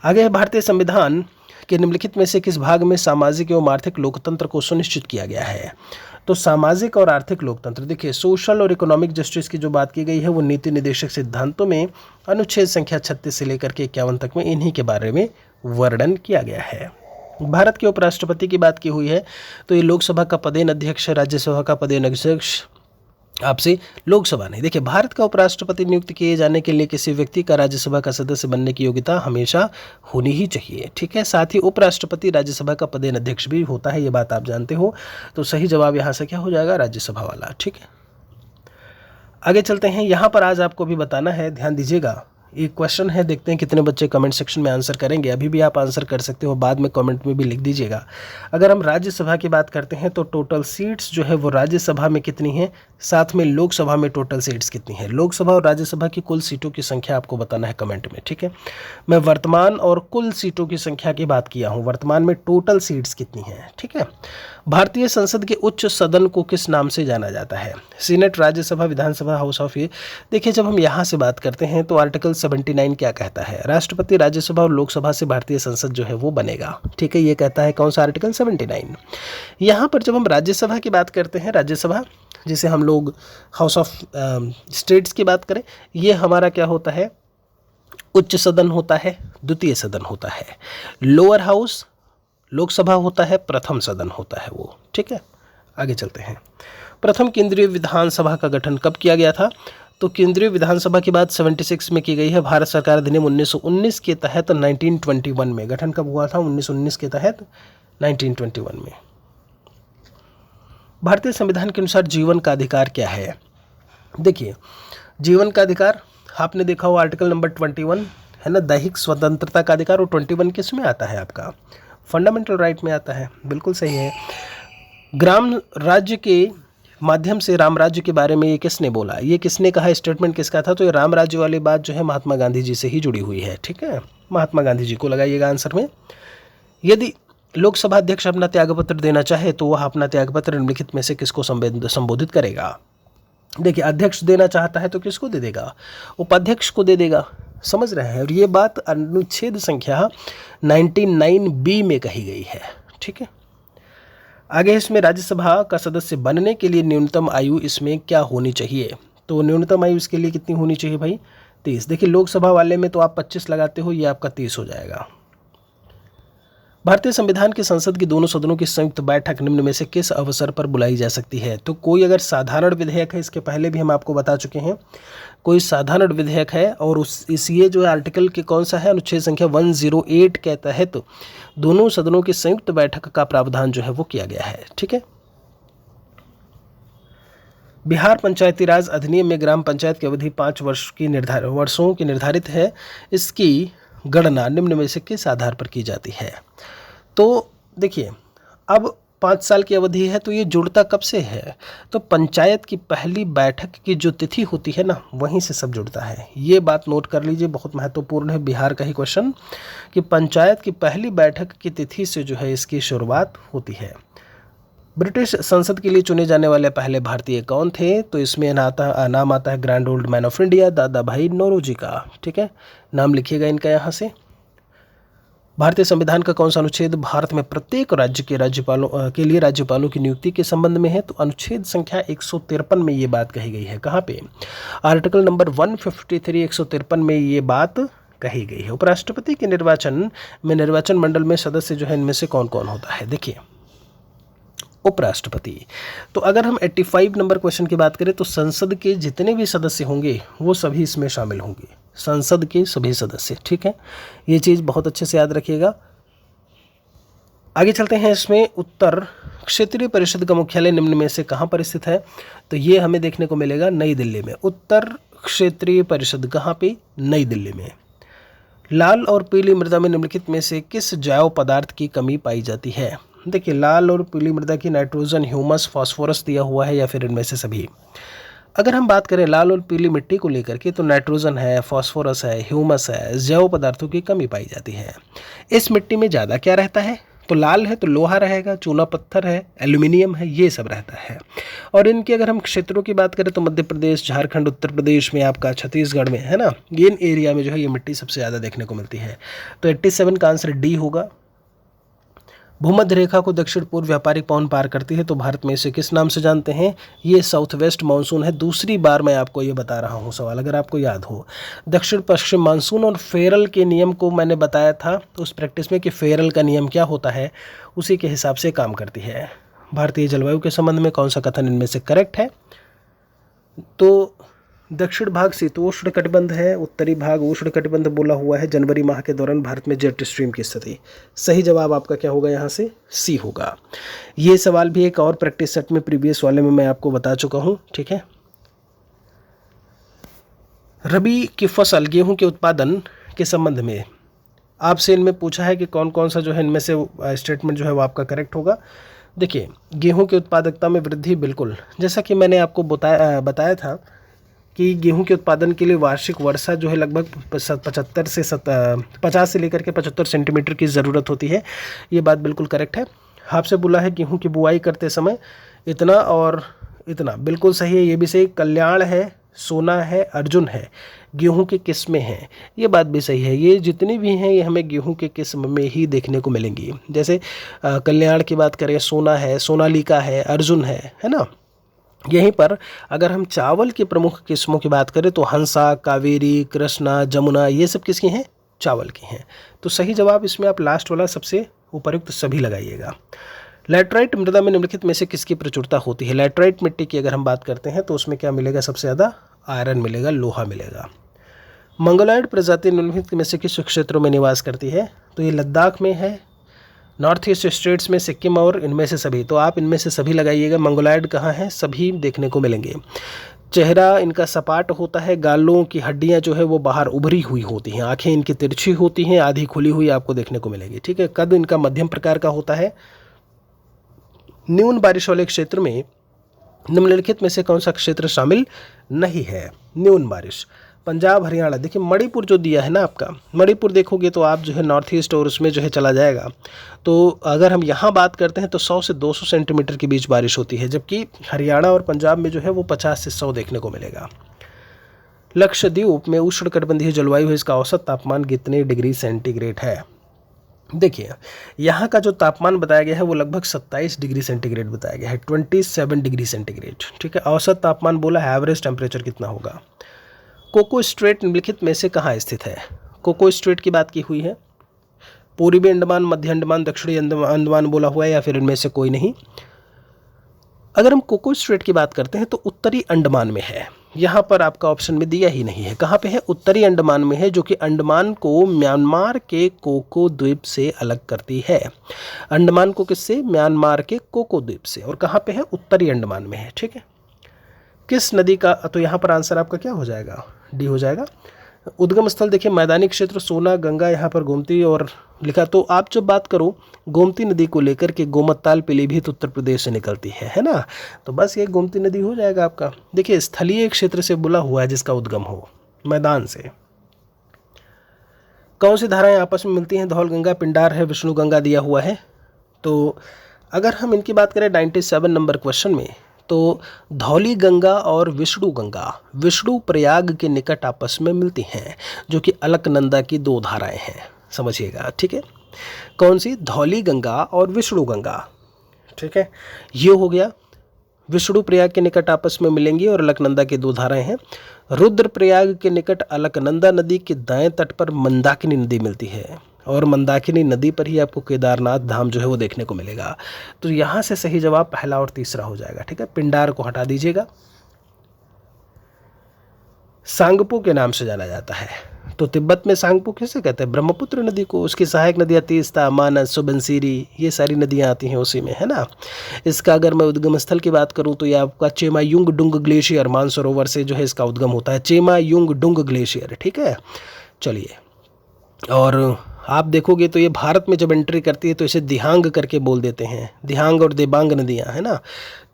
आगे है, भारतीय संविधान के निम्नलिखित में से किस भाग में सामाजिक एवं आर्थिक लोकतंत्र को सुनिश्चित किया गया है? तो सामाजिक और आर्थिक लोकतंत्र, देखिए, सोशल और इकोनॉमिक जस्टिस की जो बात की गई है वो नीति निदेशक सिद्धांतों में अनुच्छेद संख्या 36 से लेकर के 51 तक में इन्हीं के बारे में वर्णन किया गया है। भारत के उपराष्ट्रपति की बात की हुई है, तो ये लोकसभा का पदेन अध्यक्ष, राज्यसभा का पदेन अध्यक्ष, आपसे लोकसभा नहीं। देखिए, भारत का उपराष्ट्रपति नियुक्त किए जाने के लिए किसी व्यक्ति का राज्यसभा का सदस्य बनने की योग्यता हमेशा होनी ही चाहिए। ठीक है, साथ ही उपराष्ट्रपति राज्यसभा का पदेन अध्यक्ष भी होता है, ये बात आप जानते हो। तो सही जवाब यहाँ से क्या हो जाएगा, राज्यसभा वाला। ठीक है, आगे चलते हैं। यहाँ पर आज आपको भी बताना है, ध्यान दीजिएगा। एक क्वेश्चन है, देखते हैं कितने बच्चे कमेंट सेक्शन में आंसर करेंगे। अभी भी आप आंसर कर सकते हो, बाद में कमेंट में भी लिख दीजिएगा। अगर हम राज्यसभा की बात करते हैं तो टोटल सीट्स जो है वो राज्यसभा में कितनी है, साथ में लोकसभा में टोटल सीट्स कितनी है। लोकसभा और राज्यसभा की कुल सीटों की संख्या आपको बताना है कमेंट में। ठीक है, मैं वर्तमान और कुल सीटों की संख्या की बात किया हूँ, वर्तमान में टोटल सीट्स कितनी है। ठीक है, भारतीय संसद के उच्च सदन को किस नाम से जाना जाता है, senate, Rajya Sabha, Vidhan Sabha, house of. ये देखिए, जब हम यहाँ से बात करते हैं तो आर्टिकल 79 क्या कहता है, राष्ट्रपति, राज्यसभा और लोकसभा से भारतीय संसद जो है वो बनेगा। ठीक है, ये कहता है कौन सा आर्टिकल 79। यहाँ पर जब हम राज्यसभा की बात करते हैं, राज्यसभा जिसे हम लोग हाउस ऑफ स्टेट्स की बात करें, ये हमारा क्या होता है, उच्च सदन होता है, द्वितीय सदन होता है। लोअर हाउस लोकसभा होता है, प्रथम सदन होता है वो। ठीक है, आगे चलते हैं। प्रथम केंद्रीय विधानसभा का गठन कब किया गया था, तो केंद्रीय विधानसभा की बात 76 में की गई है। भारत सरकार अधिनियम 1919 के तहत 1921 में गठन कब हुआ था, 1919 के तहत 1921 में। भारतीय संविधान के अनुसार जीवन का अधिकार क्या है। देखिए, जीवन का अधिकार आपने देखा हो आर्टिकल नंबर 21 है ना, दैहिक स्वतंत्रता का अधिकार। और 21 किस में आता है, आपका फंडामेंटल राइट में आता है। बिल्कुल सही है। ग्राम राज्य के माध्यम से राम राज्य के बारे में ये किसने बोला, ये किसने कहा, स्टेटमेंट किसका था, तो ये राम राज्य वाली बात जो है महात्मा गांधी जी से ही जुड़ी हुई है। ठीक है, महात्मा गांधी जी को लगाइएगा आंसर में। यदि लोकसभा अध्यक्ष अपना त्यागपत्र देना चाहे तो वह अपना त्यागपत्र निम्नलिखित में से किसको संबोधित करेगा। देखिए, अध्यक्ष देना चाहता है तो किसको दे देगा, उपाध्यक्ष को दे देगा। समझ रहे हैं, और ये बात अनुच्छेद संख्या 99B में कही गई है। ठीक है, आगे इसमें राज्यसभा का सदस्य बनने के लिए न्यूनतम आयु इसमें क्या होनी चाहिए, तो न्यूनतम आयु इसके लिए कितनी होनी चाहिए भाई, 30। देखिए, लोकसभा वाले में तो आप 25 लगाते हो, ये आपका 30 हो जाएगा। भारतीय संविधान के संसद के दोनों सदनों की संयुक्त बैठक निम्न में से किस अवसर पर बुलाई जा सकती है, तो कोई अगर साधारण विधेयक है, इसके पहले भी हम आपको बता चुके हैं, कोई साधारण विधेयक है और ये जो आर्टिकल के कौन सा है, अनुच्छेद संख्या 108 के तहत दोनों सदनों की संयुक्त बैठक का प्रावधान जो है वो किया गया है। ठीक है, बिहार पंचायती राज अधिनियम में ग्राम पंचायत की अवधि 5 वर्षों की निर्धारित है। इसकी गणना निम्न में से किस आधार पर की जाती है, तो देखिए, अब 5 साल की अवधि है तो ये जुड़ता कब से है, तो पंचायत की पहली बैठक की जो तिथि होती है ना, वहीं से सब जुड़ता है। ये बात नोट कर लीजिए, बहुत महत्वपूर्ण है, बिहार का ही क्वेश्चन, कि पंचायत की पहली बैठक की तिथि से जो है इसकी शुरुआत होती है। ब्रिटिश संसद के लिए चुने जाने वाले पहले भारतीय कौन थे, तो इसमें नाम आता है grand old man of India, दादा भाई नौरोजी का। ठीक है, नाम लिखिएगा इनका यहाँ से। भारतीय संविधान का कौन सा अनुच्छेद भारत में प्रत्येक राज्य के राज्यपालों की नियुक्ति के संबंध में है, तो अनुच्छेद संख्या 153 में ये बात कही गई है। कहाँ पे, आर्टिकल नंबर 153 153 में ये बात कही गई है। उपराष्ट्रपति के निर्वाचन मंडल में सदस्य जो है इनमें से कौन कौन होता है। देखिए, उपराष्ट्रपति, तो अगर हम 85 नंबर क्वेश्चन की बात करें तो संसद के जितने भी सदस्य होंगे वो सभी इसमें शामिल होंगे, संसद के सभी सदस्य। ठीक है, ये चीज़ बहुत अच्छे से याद रखिएगा। आगे चलते हैं, इसमें उत्तर क्षेत्रीय परिषद का मुख्यालय निम्न में से कहाँ पर स्थित है, तो ये हमें देखने को मिलेगा नई दिल्ली में। उत्तर क्षेत्रीय परिषद कहाँ पे, नई दिल्ली में। लाल और पीली मृदा में निम्नलिखित में से किस जैव पदार्थ की कमी पाई जाती है। देखिए, लाल और पीली मृदा की नाइट्रोजन, ह्यूमस, फास्फोरस दिया हुआ है या फिर इनमें से सभी। अगर हम बात करें लाल और पीली मिट्टी को लेकर के, तो नाइट्रोजन है, फास्फोरस है, ह्यूमस है, जैव पदार्थों की कमी पाई जाती है। इस मिट्टी में ज़्यादा क्या रहता है, तो लाल है तो लोहा रहेगा, चूना पत्थर है, एल्यूमिनियम है, ये सब रहता है। और इनके अगर हम क्षेत्रों की बात करें तो मध्य प्रदेश, झारखंड, उत्तर प्रदेश में, आपका छत्तीसगढ़ में है ना, इन एरिया में जो है ये मिट्टी सबसे ज़्यादा देखने को मिलती है। तो 87 का आंसर डी होगा। भूमध्य रेखा को दक्षिण पूर्व व्यापारिक पवन पार करती है, तो भारत में इसे किस नाम से जानते हैं, ये साउथ वेस्ट मानसून है। दूसरी बार मैं आपको ये बता रहा हूँ सवाल, अगर आपको याद हो। दक्षिण पश्चिम मानसून और फेरल के नियम को मैंने बताया था तो उस प्रैक्टिस में कि फेरल का नियम क्या होता है, उसी के हिसाब से काम करती है। भारतीय जलवायु के संबंध में कौन सा कथन इनमें से करेक्ट है, तो दक्षिण भाग शीतोष्ण कटिबंध है, उत्तरी भाग उष्ण कटिबंध बोला हुआ है। जनवरी माह के दौरान भारत में जेट स्ट्रीम की स्थिति। सही जवाब आपका क्या होगा यहाँ से? सी होगा। ये सवाल भी एक और प्रैक्टिस सेट में प्रीवियस वाले में मैं आपको बता चुका हूँ, ठीक है। रबी की फसल गेहूं के उत्पादन के संबंध में आपसे इनमें पूछा है कि कौन कौन सा जो है इनमें से स्टेटमेंट जो है वो आपका करेक्ट होगा। देखिए, गेहूं की उत्पादकता में वृद्धि, बिल्कुल, जैसा कि मैंने आपको बताया था कि गेहूं के उत्पादन के लिए वार्षिक वर्षा जो है लगभग 50 से लेकर के 75 सेंटीमीटर की ज़रूरत होती है। ये बात बिल्कुल करेक्ट है। आपसे बोला है गेहूं की बुआई करते समय इतना और इतना, बिल्कुल सही है, ये भी सही। कल्याण है, सोना है, अर्जुन है, गेहूं की किस्में हैं, ये बात भी सही है। ये जितनी भी हैं ये हमें गेहूं के किस्म में ही देखने को मिलेंगी। जैसे कल्याण की बात करें, सोना है, सोनालिका है, अर्जुन है ना। यहीं पर अगर हम चावल की प्रमुख किस्मों की बात करें तो हंसा, कावेरी, कृष्णा, जमुना, ये सब किसकी हैं? चावल की हैं। तो सही जवाब इसमें आप लास्ट वाला सबसे उपयुक्त सभी लगाइएगा। लैटराइट मृदा में निम्नलिखित में से किसकी प्रचुरता होती है? लैटराइट मिट्टी की अगर हम बात करते हैं तो उसमें क्या मिलेगा? सबसे ज़्यादा आयरन मिलेगा, लोहा मिलेगा। मंगोलॉयड प्रजाति निम्नलिखित में से किस क्षेत्रों में निवास करती है? तो ये लद्दाख में है, नॉर्थ ईस्ट स्टेट्स में, सिक्किम और इनमें से सभी। तो आप इनमें से सभी लगाइएगा। मंगोलॉयड कहाँ है? सभी देखने को मिलेंगे। चेहरा इनका सपाट होता है, गालों की हड्डियां जो है वो बाहर उभरी हुई होती हैं, आंखें इनकी तिरछी होती हैं, आधी खुली हुई आपको देखने को मिलेगी, ठीक है। कद इनका मध्यम प्रकार का होता है। न्यून बारिश वाले क्षेत्र में निम्नलिखित में से कौन सा क्षेत्र शामिल नहीं है? न्यून बारिश, पंजाब, हरियाणा। देखिए मणिपुर जो दिया है ना आपका, मणिपुर देखोगे तो आप जो है नॉर्थ ईस्ट और उसमें जो है चला जाएगा। तो अगर हम यहाँ बात करते हैं तो 100 से 200 सेंटीमीटर के बीच बारिश होती है, जबकि हरियाणा और पंजाब में जो है वो 50 से 100 देखने को मिलेगा। लक्षद्वीप में उष्णकटिबंधीय जलवायु है, इसका औसत तापमान कितने डिग्री सेंटीग्रेड है? देखिए यहाँ का जो तापमान बताया गया है वो लगभग 27 डिग्री सेंटीग्रेड बताया गया है, 27 डिग्री सेंटीग्रेड, ठीक है। औसत तापमान बोला है, एवरेज टेम्परेचर कितना होगा? कोको स्ट्रेट निम्नलिखित में से कहाँ स्थित है? कोको स्ट्रेट की बात की हुई है। पूर्वी अंडमान, मध्य अंडमान, दक्षिणी अंडमान बोला हुआ है, या फिर इनमें से कोई नहीं। अगर हम कोको स्ट्रेट की बात करते हैं तो उत्तरी अंडमान में है। यहाँ पर आपका ऑप्शन में दिया ही नहीं है। कहाँ पे है? उत्तरी अंडमान में है, जो कि अंडमान को म्यांमार के कोको द्वीप से अलग करती है। अंडमान को किससे? म्यांमार के कोको द्वीप से। और कहाँ पे है? उत्तरी अंडमान में है, ठीक है। किस नदी का, तो यहाँ पर आंसर आपका क्या हो जाएगा? डी हो जाएगा। उद्गम स्थल देखिए, मैदानी क्षेत्र सोना, गंगा, यहाँ पर गोमती और लिखा। तो आप जब बात करो गोमती नदी को लेकर के, गोमतताल पीलीभीत उत्तर प्रदेश से निकलती है ना। तो बस ये गोमती नदी हो जाएगा आपका। देखिए स्थलीय क्षेत्र से बुला हुआ है जिसका उद्गम हो, मैदान से। कौन सी धाराएं आपस में मिलती हैं? धौल गंगा, पिंडार है, विष्णु गंगा दिया हुआ है। तो अगर हम इनकी बात करें 97 नंबर क्वेश्चन में, तो धौली गंगा और विष्णु गंगा विष्णु प्रयाग के निकट आपस में मिलती हैं, जो कि अलकनंदा की दो धाराएं हैं, समझिएगा, ठीक है। कौन सी? धौली गंगा और विष्णु गंगा, ठीक है। ये हो गया। विष्णु प्रयाग के निकट आपस में मिलेंगी और अलकनंदा की दो धाराएं हैं। रुद्र प्रयाग के निकट अलकनंदा नदी के दाएं तट पर मंदाकिनी नदी मिलती है, और मंदाकिनी नदी पर ही आपको केदारनाथ धाम जो है वो देखने को मिलेगा। तो यहाँ से सही जवाब पहला और तीसरा हो जाएगा, ठीक है। पिंडार को हटा दीजिएगा। सांगपो के नाम से जाना जाता है, तो तिब्बत में सांगपो किसे कहते हैं? ब्रह्मपुत्र नदी को। उसकी सहायक नदियाँ तीस्ता, मानस, सुबनसिरी, ये सारी नदियाँ आती हैं उसी में, है ना। इसका अगर मैं उद्गम स्थल की बात करूँ तो ये आपका चेमायुंग डुंग ग्लेशियर, मानसरोवर से जो है इसका उद्गम होता है, चेमायुंग डुंग ग्लेशियर, ठीक है। चलिए, और आप देखोगे तो ये भारत में जब एंट्री करती है तो इसे दिहांग करके बोल देते हैं, दिहांग और देबांग नदियाँ, है ना।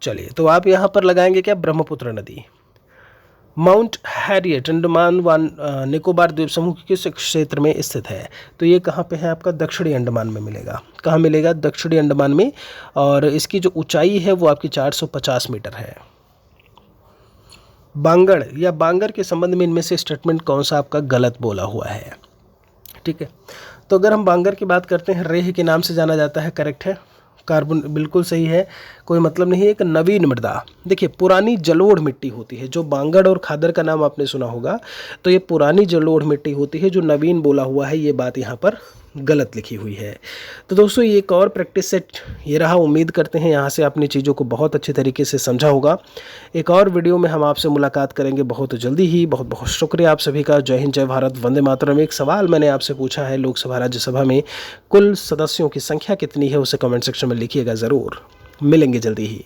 चलिए, तो आप यहाँ पर लगाएंगे क्या? ब्रह्मपुत्र नदी। माउंट हैरियट अंडमान व निकोबार द्वीप समूह के किस क्षेत्र में स्थित है? तो ये कहाँ पे है आपका? दक्षिणी अंडमान में मिलेगा। कहाँ मिलेगा? दक्षिणी अंडमान में। और इसकी जो ऊंचाई है वो आपकी 450 मीटर है। बांगड़ या बांगर के संबंध में इनमें से स्टेटमेंट कौन सा आपका गलत बोला हुआ है? ठीक है, तो अगर हम बांगर की बात करते हैं, रेह के नाम से जाना जाता है, करेक्ट है। कार्बन बिल्कुल सही है, कोई मतलब नहीं है। एक नवीन मृदा, देखिए पुरानी जलोढ़ मिट्टी होती है, जो बांगड़ और खादर का नाम आपने सुना होगा, तो ये पुरानी जलोढ़ मिट्टी होती है। जो नवीन बोला हुआ है ये बात यहाँ पर गलत लिखी हुई है। तो दोस्तों ये एक और प्रैक्टिस सेट ये रहा, उम्मीद करते हैं यहाँ से आपने चीज़ों को बहुत अच्छे तरीके से समझा होगा। एक और वीडियो में हम आपसे मुलाकात करेंगे बहुत जल्दी ही। बहुत बहुत शुक्रिया आप सभी का। जय हिंद, जय भारत, वंदे मातरम। एक सवाल मैंने आपसे पूछा है, लोकसभा राज्यसभा में कुल सदस्यों की संख्या कितनी है, उसे कमेंट सेक्शन में लिखिएगा ज़रूर। मिलेंगे जल्दी ही।